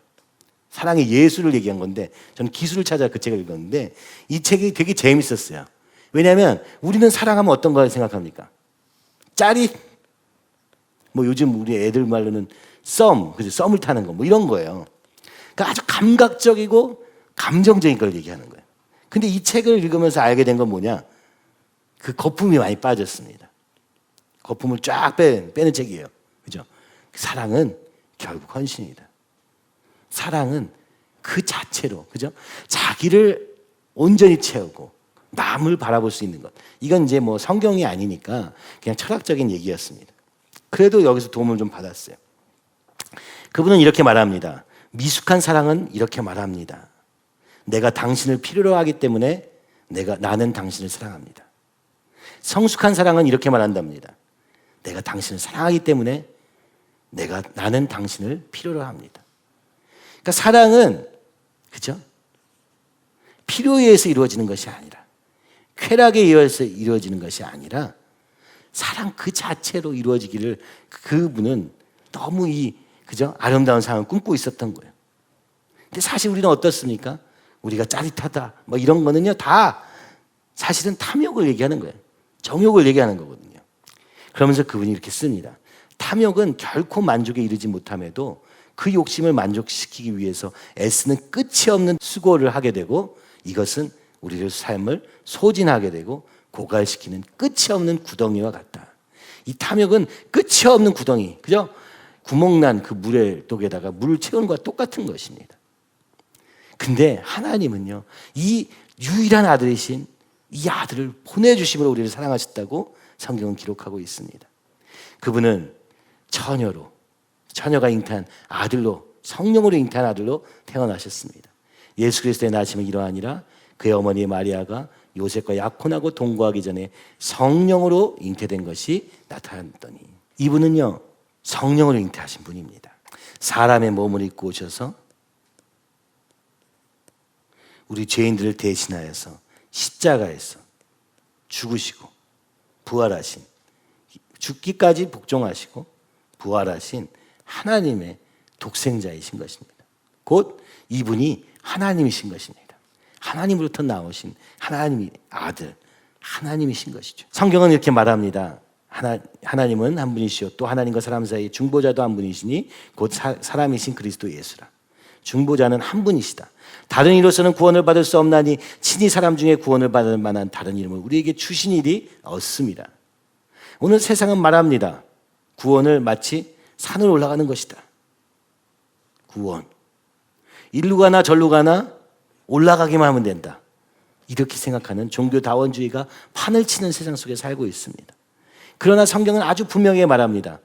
사랑의 예술을 얘기한 건데 저는 기술을 찾아 그 책을 읽었는데 이 책이 되게 재밌었어요. 왜냐하면 우리는 사랑하면 어떤 걸 생각합니까? 짜릿? 요즘 우리 애들 말로는 썸을 타는 거 이런 거예요. 그러니까 아주 감각적이고 감정적인 걸 얘기하는 거예요. 근데 이 책을 읽으면서 알게 된 건 뭐냐? 그 거품이 많이 빠졌습니다. 거품을 쫙 빼는 책이에요. 그죠? 사랑은 결국 헌신이다. 사랑은 그 자체로, 그죠? 자기를 온전히 채우고 남을 바라볼 수 있는 것. 이건 이제 성경이 아니니까 그냥 철학적인 얘기였습니다. 그래도 여기서 도움을 좀 받았어요. 그분은 이렇게 말합니다. 미숙한 사랑은 이렇게 말합니다. 내가 당신을 필요로 하기 때문에 나는 당신을 사랑합니다. 성숙한 사랑은 이렇게 말한답니다. 내가 당신을 사랑하기 때문에 나는 당신을 필요로 합니다. 그러니까 사랑은 그죠? 필요에 의해서 이루어지는 것이 아니라 쾌락에 의해서 이루어지는 것이 아니라 사랑 그 자체로 이루어지기를 그분은 너무 그죠? 아름다운 사랑을 꿈꾸고 있었던 거예요. 근데 사실 우리는 어떻습니까? 우리가 짜릿하다 이런 거는요 다 사실은 탐욕을 얘기하는 거예요. 정욕을 얘기하는 거거든요. 그러면서 그분이 이렇게 씁니다. 탐욕은 결코 만족에 이르지 못함에도 그 욕심을 만족시키기 위해서 애쓰는 끝이 없는 수고를 하게 되고, 이것은 우리의 삶을 소진하게 되고 고갈시키는 끝이 없는 구덩이와 같다. 이 탐욕은 끝이 없는 구덩이, 그죠? 구멍난 그 물의 독에다가 물을 채우는 것과 똑같은 것입니다. 근데 하나님은요, 이 유일한 아들이신 이 아들을 보내주심으로 우리를 사랑하셨다고 성경은 기록하고 있습니다. 그분은 처녀가 잉태한 아들로, 성령으로 잉태한 아들로 태어나셨습니다. 예수 그리스도의 나심은 이러하니라 그의 어머니 마리아가 요셉과 약혼하고 동거하기 전에 성령으로 잉태된 것이 나타났더니, 이분은요 성령으로 잉태하신 분입니다. 사람의 몸을 입고 오셔서 우리 죄인들을 대신하여서 십자가에서 죽으시고 부활하신, 죽기까지 복종하시고 부활하신 하나님의 독생자이신 것입니다. 곧 이분이 하나님이신 것입니다. 하나님으로부터 나오신 하나님의 아들, 하나님이신 것이죠. 성경은 이렇게 말합니다. 하나님은 한 분이시요 또 하나님과 사람 사이의 중보자도 한 분이시니 곧 사람이신 그리스도 예수라. 중보자는 한 분이시다. 다른 이로서는 구원을 받을 수 없나니 친히 사람 중에 구원을 받을 만한 다른 이름을 우리에게 주신 일이 없습니다. 오늘 세상은 말합니다. 구원을 마치 산을 올라가는 것이다. 구원. 일로 가나 절로 가나 올라가기만 하면 된다. 이렇게 생각하는 종교다원주의가 판을 치는 세상 속에 살고 있습니다. 그러나 성경은 아주 분명히 말합니다.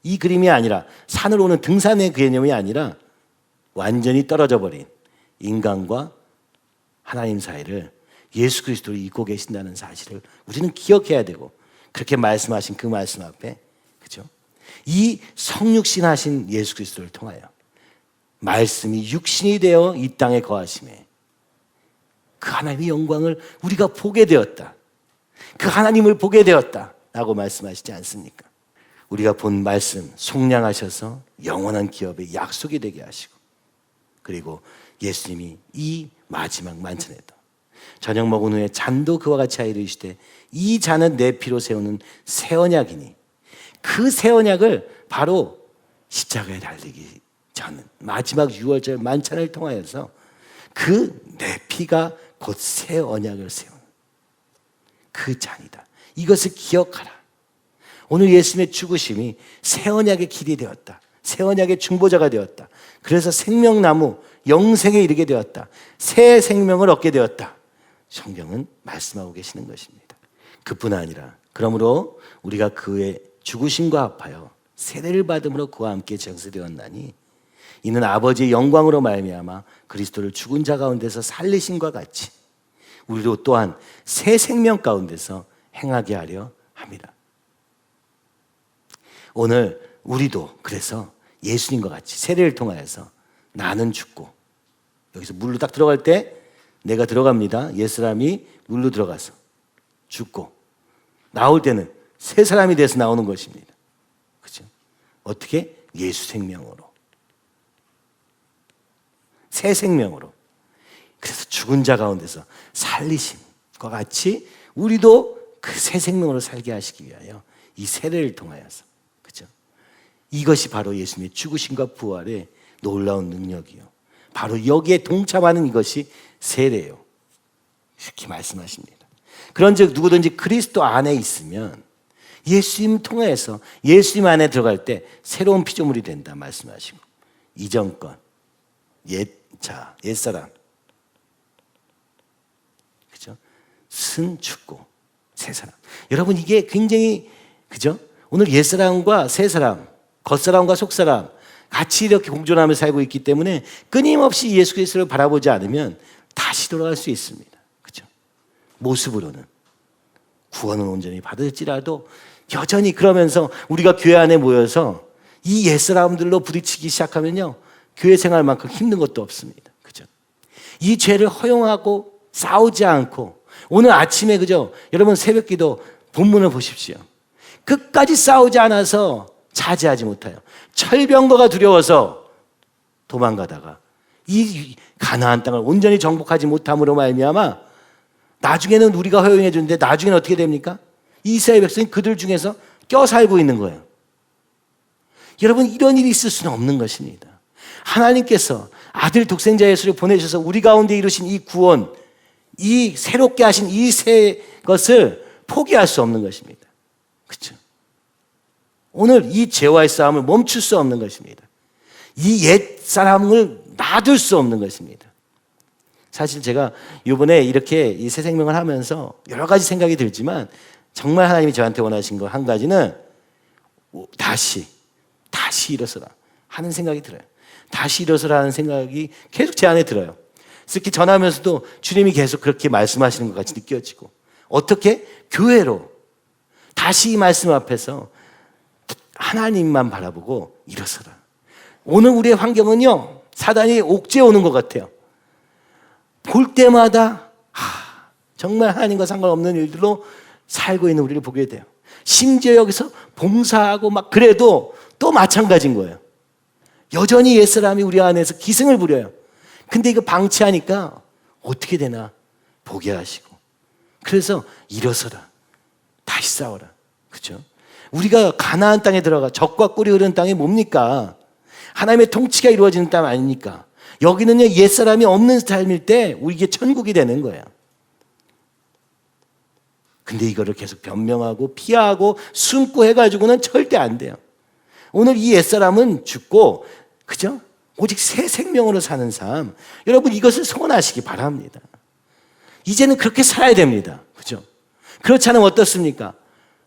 이 그림이 아니라, 산을 오는 등산의 개념이 아니라 완전히 떨어져 버린 인간과 하나님 사이를 예수 그리스도로 잇고 계신다는 사실을 우리는 기억해야 되고, 그렇게 말씀하신 그 말씀 앞에, 그죠? 이 성육신 하신 예수 그리스도를 통하여 말씀이 육신이 되어 이 땅에 거하심에 그 하나님의 영광을 우리가 보게 되었다. 그 하나님을 보게 되었다 라고 말씀하시지 않습니까? 우리가 본 말씀 속량하셔서 영원한 기업의 약속이 되게 하시고, 그리고 예수님이 이 마지막 만찬에도 저녁 먹은 후에 잔도 그와 같이 이르시되 이 잔은 내 피로 세우는 새 언약이니, 그 새 언약을 바로 십자가에 달리기 전 마지막 6월절 만찬을 통하여서 그 내 피가 곧 새 언약을 세우는 그 잔이다. 이것을 기억하라. 오늘 예수님의 죽으심이 새 언약의 길이 되었다. 새 언약의 중보자가 되었다. 그래서 생명나무 영생에 이르게 되었다. 새 생명을 얻게 되었다. 성경은 말씀하고 계시는 것입니다. 그뿐 아니라 그러므로 우리가 그의 죽으심과 합하여 세례를 받음으로 그와 함께 장세되었나니 이는 아버지의 영광으로 말미암아 그리스도를 죽은 자 가운데서 살리심과 같이 우리도 또한 새 생명 가운데서 행하게 하려 합니다. 오늘 우리도 그래서 예수님과 같이 세례를 통하여서 나는 죽고, 여기서 물로 딱 들어갈 때 내가 들어갑니다. 옛사람이 물로 들어가서 죽고, 나올 때는 새 사람이 돼서 나오는 것입니다. 그렇죠? 어떻게? 예수 생명으로, 새 생명으로. 그래서 죽은 자 가운데서 살리심과 같이 우리도 그 새 생명으로 살게 하시기 위하여 이 세례를 통하여서, 그렇죠? 이것이 바로 예수님의 죽으심과 부활의 놀라운 능력이요, 바로 여기에 동참하는 이것이 세례요, 이렇게 말씀하십니다. 그런즉 누구든지 그리스도 안에 있으면 예수님 통해서 예수님 안에 들어갈 때 새로운 피조물이 된다 말씀하시고, 이전 것, 옛사람, 그죠? 쓴 죽고 새 사람. 여러분, 이게 굉장히, 그죠? 오늘 옛사람과 새사람, 겉사람과 속사람 같이 이렇게 공존하며 살고 있기 때문에 끊임없이 예수 그리스도를 바라보지 않으면 다시 돌아갈 수 있습니다. 그죠? 모습으로는 구원은 온전히 받을지라도 여전히, 그러면서 우리가 교회 안에 모여서 이 옛사람들로 부딪히기 시작하면요, 교회 생활만큼 힘든 것도 없습니다. 그죠? 이 죄를 허용하고 싸우지 않고, 오늘 아침에, 그죠? 여러분 새벽 기도 본문을 보십시오. 끝까지 싸우지 않아서 차지하지 못해요. 철병거가 두려워서 도망가다가 이 가나안 땅을 온전히 정복하지 못함으로 말미암아 나중에는 우리가 허용해 주는데 나중에는 어떻게 됩니까? 이스라엘 백성이 그들 중에서 껴 살고 있는 거예요. 여러분, 이런 일이 있을 수는 없는 것입니다. 하나님께서 아들 독생자 예수를 보내셔서 우리 가운데 이루신 이 구원, 이 새롭게 하신 이 새 것을 포기할 수 없는 것입니다. 그렇죠? 오늘 이 죄와의 싸움을 멈출 수 없는 것입니다. 이 옛 사람을 놔둘 수 없는 것입니다. 사실 제가 이번에 이렇게 이 새 생명을 하면서 여러 가지 생각이 들지만 정말 하나님이 저한테 원하신 거 한 가지는 다시 일어서라 하는 생각이 들어요. 다시 일어서라 하는 생각이 계속 제 안에 들어요. 특히 전하면서도 주님이 계속 그렇게 말씀하시는 것 같이 느껴지고, 어떻게? 교회로 다시 이 말씀 앞에서 하나님만 바라보고 일어서라. 오늘 우리의 환경은요, 사단이 옥죄어 오는 것 같아요. 볼 때마다 정말 하나님과 상관없는 일들로 살고 있는 우리를 보게 돼요. 심지어 여기서 봉사하고 막 그래도 또 마찬가지인 거예요. 여전히 옛사람이 우리 안에서 기승을 부려요. 근데 이거 방치하니까 어떻게 되나 보게 하시고, 그래서 일어서라, 다시 싸워라. 그렇죠? 우리가 가나안 땅에 들어가 젖과 꿀이 흐르는 땅이 뭡니까? 하나님의 통치가 이루어지는 땅 아닙니까? 여기는요, 옛사람이 없는 삶일 때 우리에게 천국이 되는 거예요. 근데 이거를 계속 변명하고 피하고 숨고 해가지고는 절대 안 돼요. 오늘 이 옛사람은 죽고, 그죠? 오직 새 생명으로 사는 삶, 여러분 이것을 소원하시기 바랍니다. 이제는 그렇게 살아야 됩니다. 그죠? 그렇지 않으면 어떻습니까?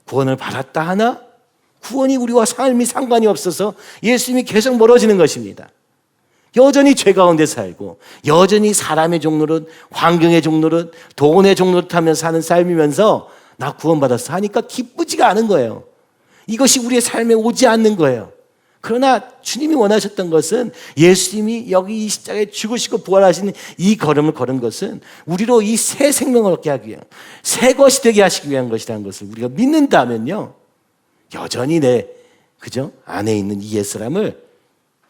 구원을 받았다 하나 구원이 우리와 삶이 상관이 없어서 예수님이 계속 멀어지는 것입니다. 여전히 죄 가운데 살고, 여전히 사람의 종노릇, 환경의 종노릇, 돈의 종노릇 하면서 사는 삶이면서 나 구원받았어 하니까 기쁘지가 않은 거예요. 이것이 우리의 삶에 오지 않는 거예요. 그러나 주님이 원하셨던 것은, 예수님이 여기 이 십자가에 죽으시고 부활하신 이 걸음을 걸은 것은 우리로 이 새 생명을 얻게 하기 위한, 새 것이 되게 하시기 위한 것이라는 것을 우리가 믿는다면요, 여전히 그죠? 안에 있는 이 옛사람을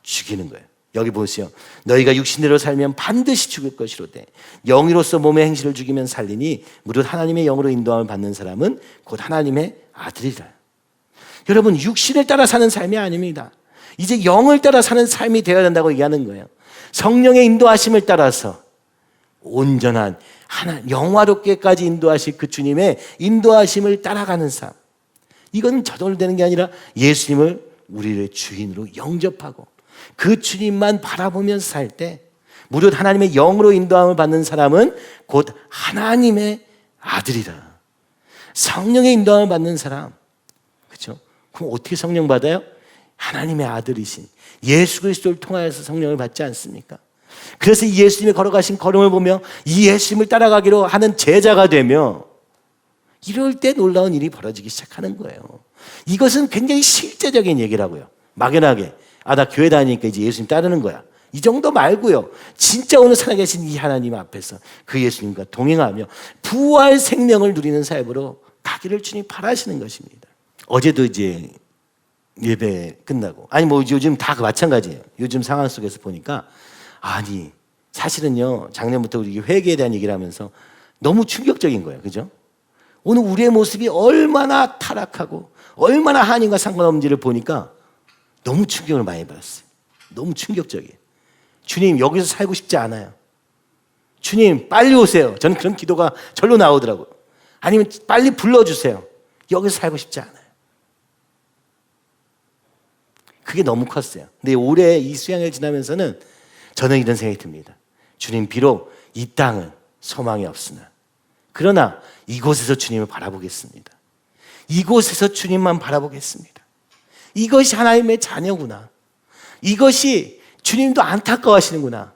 죽이는 거예요. 여기 보세요. 너희가 육신대로 살면 반드시 죽을 것이로되 영이로서 몸의 행실을 죽이면 살리니 무릇 하나님의 영으로 인도함을 받는 사람은 곧 하나님의 아들이라. 여러분, 육신을 따라 사는 삶이 아닙니다. 이제 영을 따라 사는 삶이 되어야 된다고 얘기하는 거예요. 성령의 인도하심을 따라서 온전한 영화롭게까지 인도하실 그 주님의 인도하심을 따라가는 삶. 이건 저절로 되는 게 아니라 예수님을 우리의 주인으로 영접하고 그 주님만 바라보면서 살 때, 무릇 하나님의 영으로 인도함을 받는 사람은 곧 하나님의 아들이라. 성령의 인도함을 받는 사람, 그렇죠? 그럼 어떻게 성령 받아요? 하나님의 아들이신 예수 그리스도를 통하여서 성령을 받지 않습니까? 그래서 이 예수님이 걸어가신 걸음을 보며 이 예수님을 따라가기로 하는 제자가 되며, 이럴 때 놀라운 일이 벌어지기 시작하는 거예요. 이것은 굉장히 실제적인 얘기라고요. 막연하게 나 교회 다니니까 이제 예수님 따르는 거야, 이 정도 말고요, 진짜 오늘 살아계신 이 하나님 앞에서 그 예수님과 동행하며 부활 생명을 누리는 삶으로 가기를 주님이 바라시는 것입니다. 어제도 이제 예배 끝나고, 요즘 다 마찬가지예요. 요즘 상황 속에서 보니까, 사실은요, 작년부터 우리 회개에 대한 얘기를 하면서 너무 충격적인 거예요. 그죠? 오늘 우리의 모습이 얼마나 타락하고 얼마나 하나님과 상관없는지를 보니까 너무 충격을 많이 받았어요. 너무 충격적이에요. 주님, 여기서 살고 싶지 않아요. 주님, 빨리 오세요. 저는 그런 기도가 절로 나오더라고요. 아니면 빨리 불러주세요. 여기서 살고 싶지 않아요. 그게 너무 컸어요. 근데 올해 이 수양을 지나면서는 저는 이런 생각이 듭니다. 주님, 비록 이 땅은 소망이 없으나 그러나 이곳에서 주님을 바라보겠습니다. 이곳에서 주님만 바라보겠습니다. 이것이 하나님의 자녀구나. 이것이 주님도 안타까워하시는구나.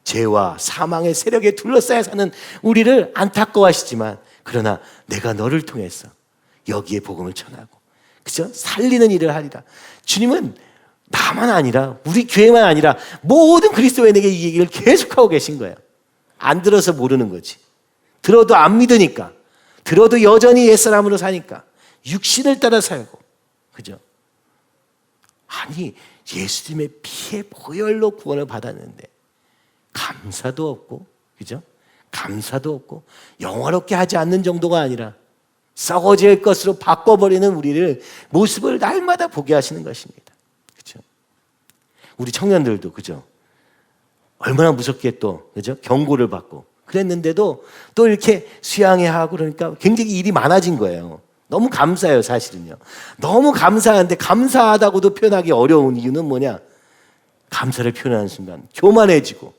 죄와 사망의 세력에 둘러싸여 사는 우리를 안타까워하시지만, 그러나 내가 너를 통해서 여기에 복음을 전하고, 그죠? 살리는 일을 하리라. 주님은 나만 아니라, 우리 교회만 아니라 모든 그리스도인에게 이 얘기를 계속하고 계신 거예요. 안 들어서 모르는 거지. 들어도 안 믿으니까, 들어도 여전히 옛사람으로 사니까, 육신을 따라 살고, 그죠? 예수님의 피의 보혈로 구원을 받았는데 감사도 없고, 그죠? 감사도 없고 영화롭게 하지 않는 정도가 아니라 썩어질 것으로 바꿔버리는 우리를, 모습을 날마다 보게 하시는 것입니다. 우리 청년들도 그죠? 얼마나 무섭게 또 그죠? 경고를 받고 그랬는데도 또 이렇게 수양회 하고 그러니까 굉장히 일이 많아진 거예요. 너무 감사해요, 사실은요. 너무 감사한데 감사하다고도 표현하기 어려운 이유는 뭐냐? 감사를 표현하는 순간 교만해지고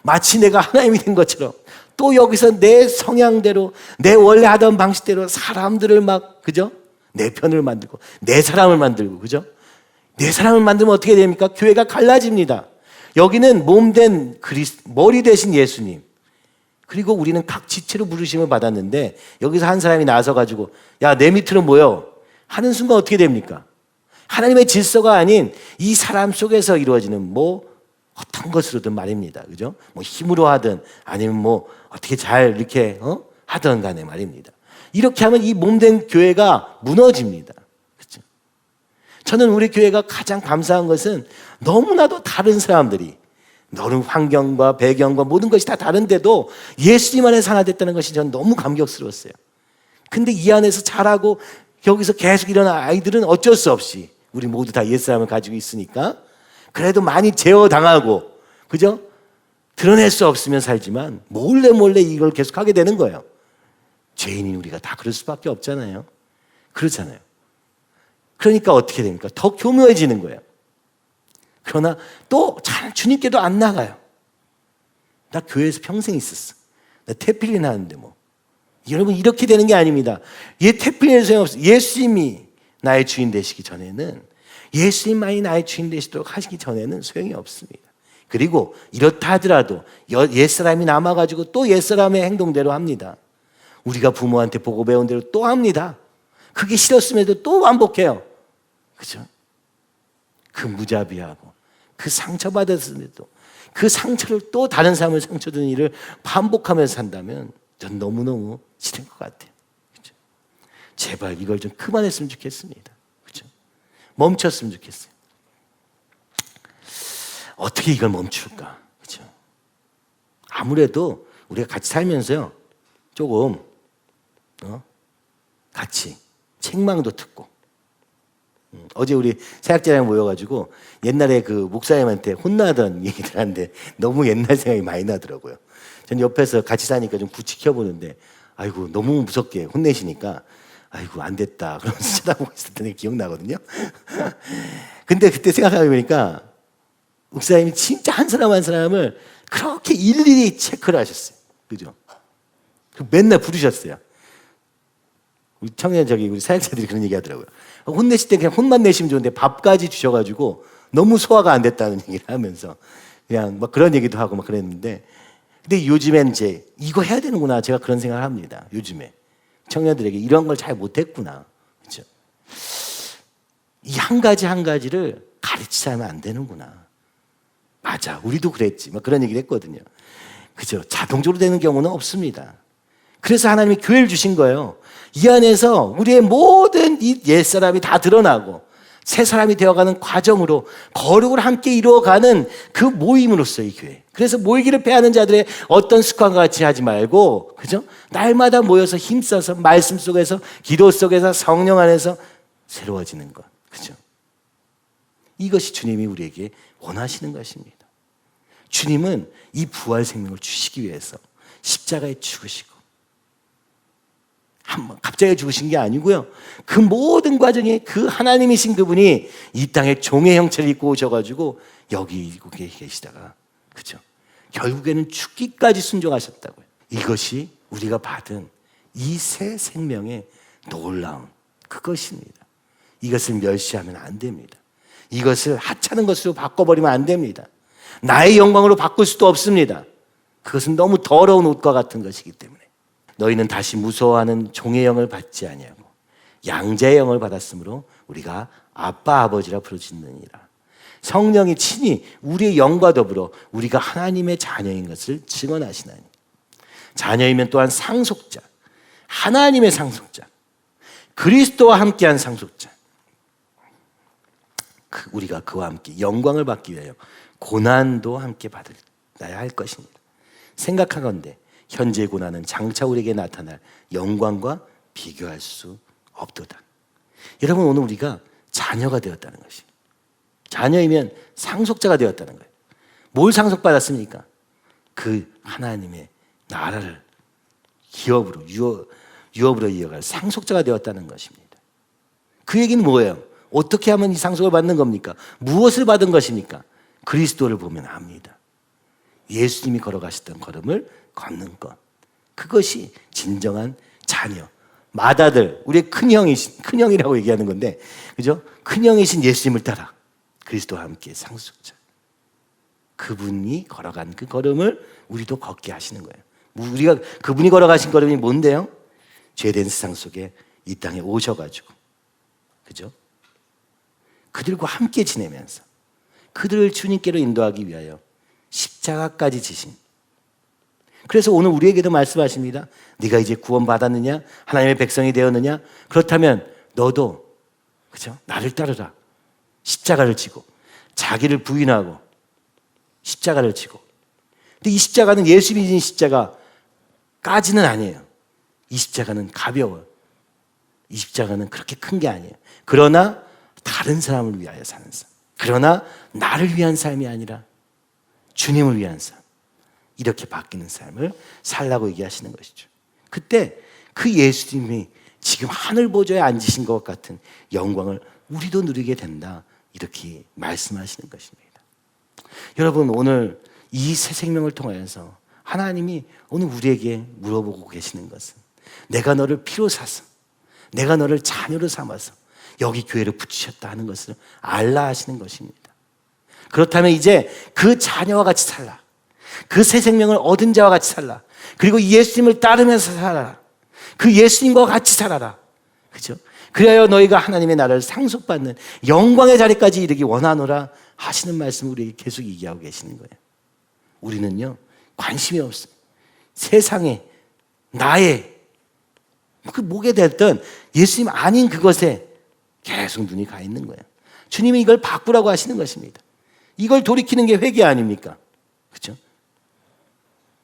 마치 내가 하나님이 된 것처럼 또 여기서 내 성향대로 내 원래 하던 방식대로 사람들을 막 그죠? 내 편을 만들고 내 사람을 만들고 그죠? 내 사람을 만들면 어떻게 됩니까? 교회가 갈라집니다. 여기는 몸된 머리 대신 예수님, 그리고 우리는 각 지체로 부르심을 받았는데 여기서 한 사람이 나서 가지고 야, 내 밑으로 모여 하는 순간 어떻게 됩니까? 하나님의 질서가 아닌 이 사람 속에서 이루어지는 뭐 어떤 것으로든 말입니다. 그죠? 뭐 힘으로 하든 아니면 뭐 어떻게 잘 이렇게 하든 간에 말입니다. 이렇게 하면 이 몸된 교회가 무너집니다. 그렇죠? 저는 우리 교회가 가장 감사한 것은 너무나도 다른 사람들이 너는 환경과 배경과 모든 것이 다 다른데도 예수님 안에서 하나 됐다는 것이 저는 너무 감격스러웠어요. 근데 이 안에서 자라고 여기서 계속 일어난 아이들은 어쩔 수 없이 우리 모두 다 옛사람을 가지고 있으니까 그래도 많이 제어당하고 그죠? 드러낼 수 없으면 살지만 몰래 이걸 계속 하게 되는 거예요. 죄인인 우리가 다 그럴 수밖에 없잖아요. 그렇잖아요. 그러니까 어떻게 됩니까? 더 교묘해지는 거예요. 그러나 또 잘 주님께도 안 나가요. 나 교회에서 평생 있었어. 나 태필린 하는데 뭐. 여러분 이렇게 되는 게 아닙니다. 태필린에서 소용없어요. 예수님이 나의 주인 되시기 전에는 예수님만이 나의 주인 되시도록 하시기 전에는 소용이 없습니다. 그리고 이렇다 하더라도 옛사람이 남아가지고 또 옛사람의 행동대로 합니다. 우리가 부모한테 보고 배운 대로 또 합니다. 그게 싫었음에도 또 반복해요. 그죠? 그 무자비하고 그 상처받았음에도 그 상처를 또 다른 사람을 상처 주는 일을 반복하면서 산다면 전 너무너무 싫은 것 같아요. 그죠? 제발 이걸 좀 그만했으면 좋겠습니다. 그죠? 멈췄으면 좋겠어요. 어떻게 이걸 멈출까? 그죠? 아무래도 우리가 같이 살면서요, 조금, 같이 책망도 듣고, 어제 우리 사역자랑 모여가지고 옛날에 그 목사님한테 혼나던 얘기들 하는데 너무 옛날 생각이 많이 나더라고요. 전 옆에서 같이 사니까 좀 지켜보는데 아이고 너무 무섭게 혼내시니까 아이고 안 됐다 그러면서 쳐다보고 있었던 게 기억나거든요. 근데 그때 생각해보니까 목사님이 진짜 한 사람 한 사람을 그렇게 일일이 체크를 하셨어요. 그죠? 맨날 부르셨어요. 우리 청년 우리 사역자들이 그런 얘기 하더라고요. 혼내실 때 그냥 혼만 내시면 좋은데 밥까지 주셔가지고 너무 소화가 안 됐다는 얘기를 하면서 그냥 막 그런 얘기도 하고 막 그랬는데, 근데 요즘엔 이제 이거 해야 되는구나 제가 그런 생각을 합니다. 요즘에 청년들에게 이런 걸 잘 못했구나. 그렇죠? 이 한 가지 한 가지를 가르치지 않으면 안 되는구나. 맞아, 우리도 그랬지. 막 그런 얘기를 했거든요. 그죠? 자동적으로 되는 경우는 없습니다. 그래서 하나님이 교회를 주신 거예요. 이 안에서 우리의 모든 이 옛사람이 다 드러나고 새 사람이 되어가는 과정으로 거룩을 함께 이루어가는 그 모임으로서 이 교회. 그래서 모이기를 패하는 자들의 어떤 습관과 같이 하지 말고, 그죠? 날마다 모여서 힘써서 말씀 속에서 기도 속에서 성령 안에서 새로워지는 것. 그죠? 이것이 주님이 우리에게 원하시는 것입니다. 주님은 이 부활 생명을 주시기 위해서 십자가에 죽으시고 갑자기 죽으신 게 아니고요. 그 모든 과정에 그 하나님이신 그분이 이 땅에 종의 형체를 입고 오셔가지고 여기 계시다가, 그죠? 결국에는 죽기까지 순종하셨다고요. 이것이 우리가 받은 이 새 생명의 놀라운 그것입니다. 이것을 멸시하면 안 됩니다. 이것을 하찮은 것으로 바꿔버리면 안 됩니다. 나의 영광으로 바꿀 수도 없습니다. 그것은 너무 더러운 옷과 같은 것이기 때문에. 너희는 다시 무서워하는 종의 영을 받지 아니하고 양자의 영을 받았으므로 우리가 아빠 아버지라 부르짖느니라. 성령이 친히 우리의 영과 더불어 우리가 하나님의 자녀인 것을 증언하시나니. 자녀이면 또한 상속자, 하나님의 상속자, 그리스도와 함께한 상속자. 우리가 그와 함께 영광을 받기 위하여 고난도 함께 받아야 할 것입니다. 생각하건대 현재의 고난은 장차 우리에게 나타날 영광과 비교할 수 없도다. 여러분, 오늘 우리가 자녀가 되었다는 것입니다. 자녀이면 상속자가 되었다는 거예요. 뭘 상속받았습니까? 그 하나님의 나라를 유업으로 이어갈 상속자가 되었다는 것입니다. 그 얘기는 뭐예요? 어떻게 하면 이 상속을 받는 겁니까? 무엇을 받은 것입니까? 그리스도를 보면 압니다. 예수님이 걸어가셨던 걸음을 걷는 것. 그것이 진정한 자녀. 맏아들, 우리의 큰형이라고 얘기하는 건데, 그죠? 큰형이신 예수님을 따라 그리스도와 함께 상속자. 그분이 걸어간 그 걸음을 우리도 걷게 하시는 거예요. 우리가 그분이 걸어가신 걸음이 뭔데요? 죄된 세상 속에 이 땅에 오셔가지고, 그죠? 그들과 함께 지내면서 그들을 주님께로 인도하기 위하여 십자가까지 지신. 그래서 오늘 우리에게도 말씀하십니다. 네가 이제 구원받았느냐? 하나님의 백성이 되었느냐? 그렇다면 너도, 그죠? 나를 따르라. 십자가를 지고 자기를 부인하고 십자가를 지고. 근데 이 십자가는 예수님이 진 십자가까지는 아니에요. 이 십자가는 가벼워요. 이 십자가는 그렇게 큰 게 아니에요. 그러나 다른 사람을 위하여 사는 삶. 그러나 나를 위한 삶이 아니라 주님을 위한 삶. 이렇게 바뀌는 삶을 살라고 얘기하시는 것이죠. 그때 그 예수님이 지금 하늘 보좌에 앉으신 것 같은 영광을 우리도 누리게 된다. 이렇게 말씀하시는 것입니다. 여러분, 오늘 이 새 생명을 통하여서 하나님이 오늘 우리에게 물어보고 계시는 것은 내가 너를 피로 사서 내가 너를 자녀로 삼아서 여기 교회를 붙이셨다 하는 것을 알라 하시는 것입니다. 그렇다면 이제 그 자녀와 같이 살라. 그 새 생명을 얻은 자와 같이 살라. 그리고 예수님을 따르면서 살아라. 그 예수님과 같이 살아라. 그죠? 그래야 너희가 하나님의 나라를 상속받는 영광의 자리까지 이르기 원하노라 하시는 말씀을 우리에게 계속 얘기하고 계시는 거예요. 우리는요, 관심이 없어요. 세상에, 나의, 그 뭐게 됐든 예수님 아닌 그것에 계속 눈이 가 있는 거예요. 주님이 이걸 바꾸라고 하시는 것입니다. 이걸 돌이키는 게 회개 아닙니까? 그렇죠?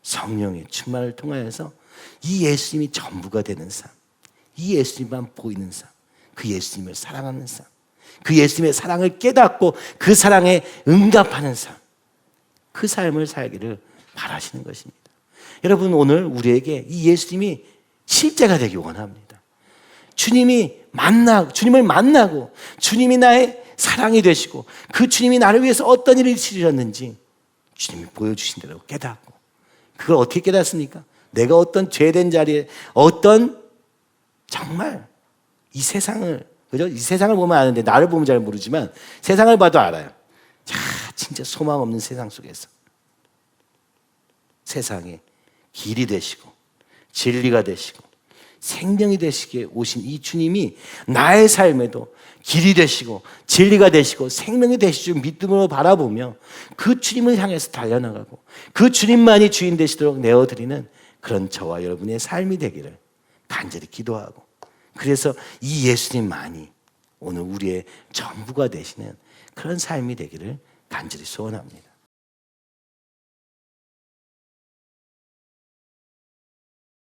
성령의 충만을 통하여서 이 예수님이 전부가 되는 삶, 이 예수님만 보이는 삶, 그 예수님을 사랑하는 삶, 그 예수님의 사랑을 깨닫고 그 사랑에 응답하는 삶, 그 삶을 살기를 바라시는 것입니다. 여러분, 오늘 우리에게 이 예수님이 실제가 되기 원합니다. 주님을 만나고 주님이 나의 사랑이 되시고 그 주님이 나를 위해서 어떤 일을 치르셨는지 주님이 보여주신 대로 깨닫고, 그걸 어떻게 깨닫습니까? 내가 어떤 죄된 자리에 어떤 정말 이 세상을, 그죠? 이 세상을 보면 아는데 나를 보면 잘 모르지만 세상을 봐도 알아요. 자, 진짜 소망 없는 세상 속에서 세상에 길이 되시고 진리가 되시고 생명이 되시기에 오신 이 주님이 나의 삶에도 길이 되시고 진리가 되시고 생명이 되시고 믿음으로 바라보며 그 주님을 향해서 달려나가고 그 주님만이 주인 되시도록 내어드리는 그런 저와 여러분의 삶이 되기를 간절히 기도하고, 그래서 이 예수님만이 오늘 우리의 전부가 되시는 그런 삶이 되기를 간절히 소원합니다.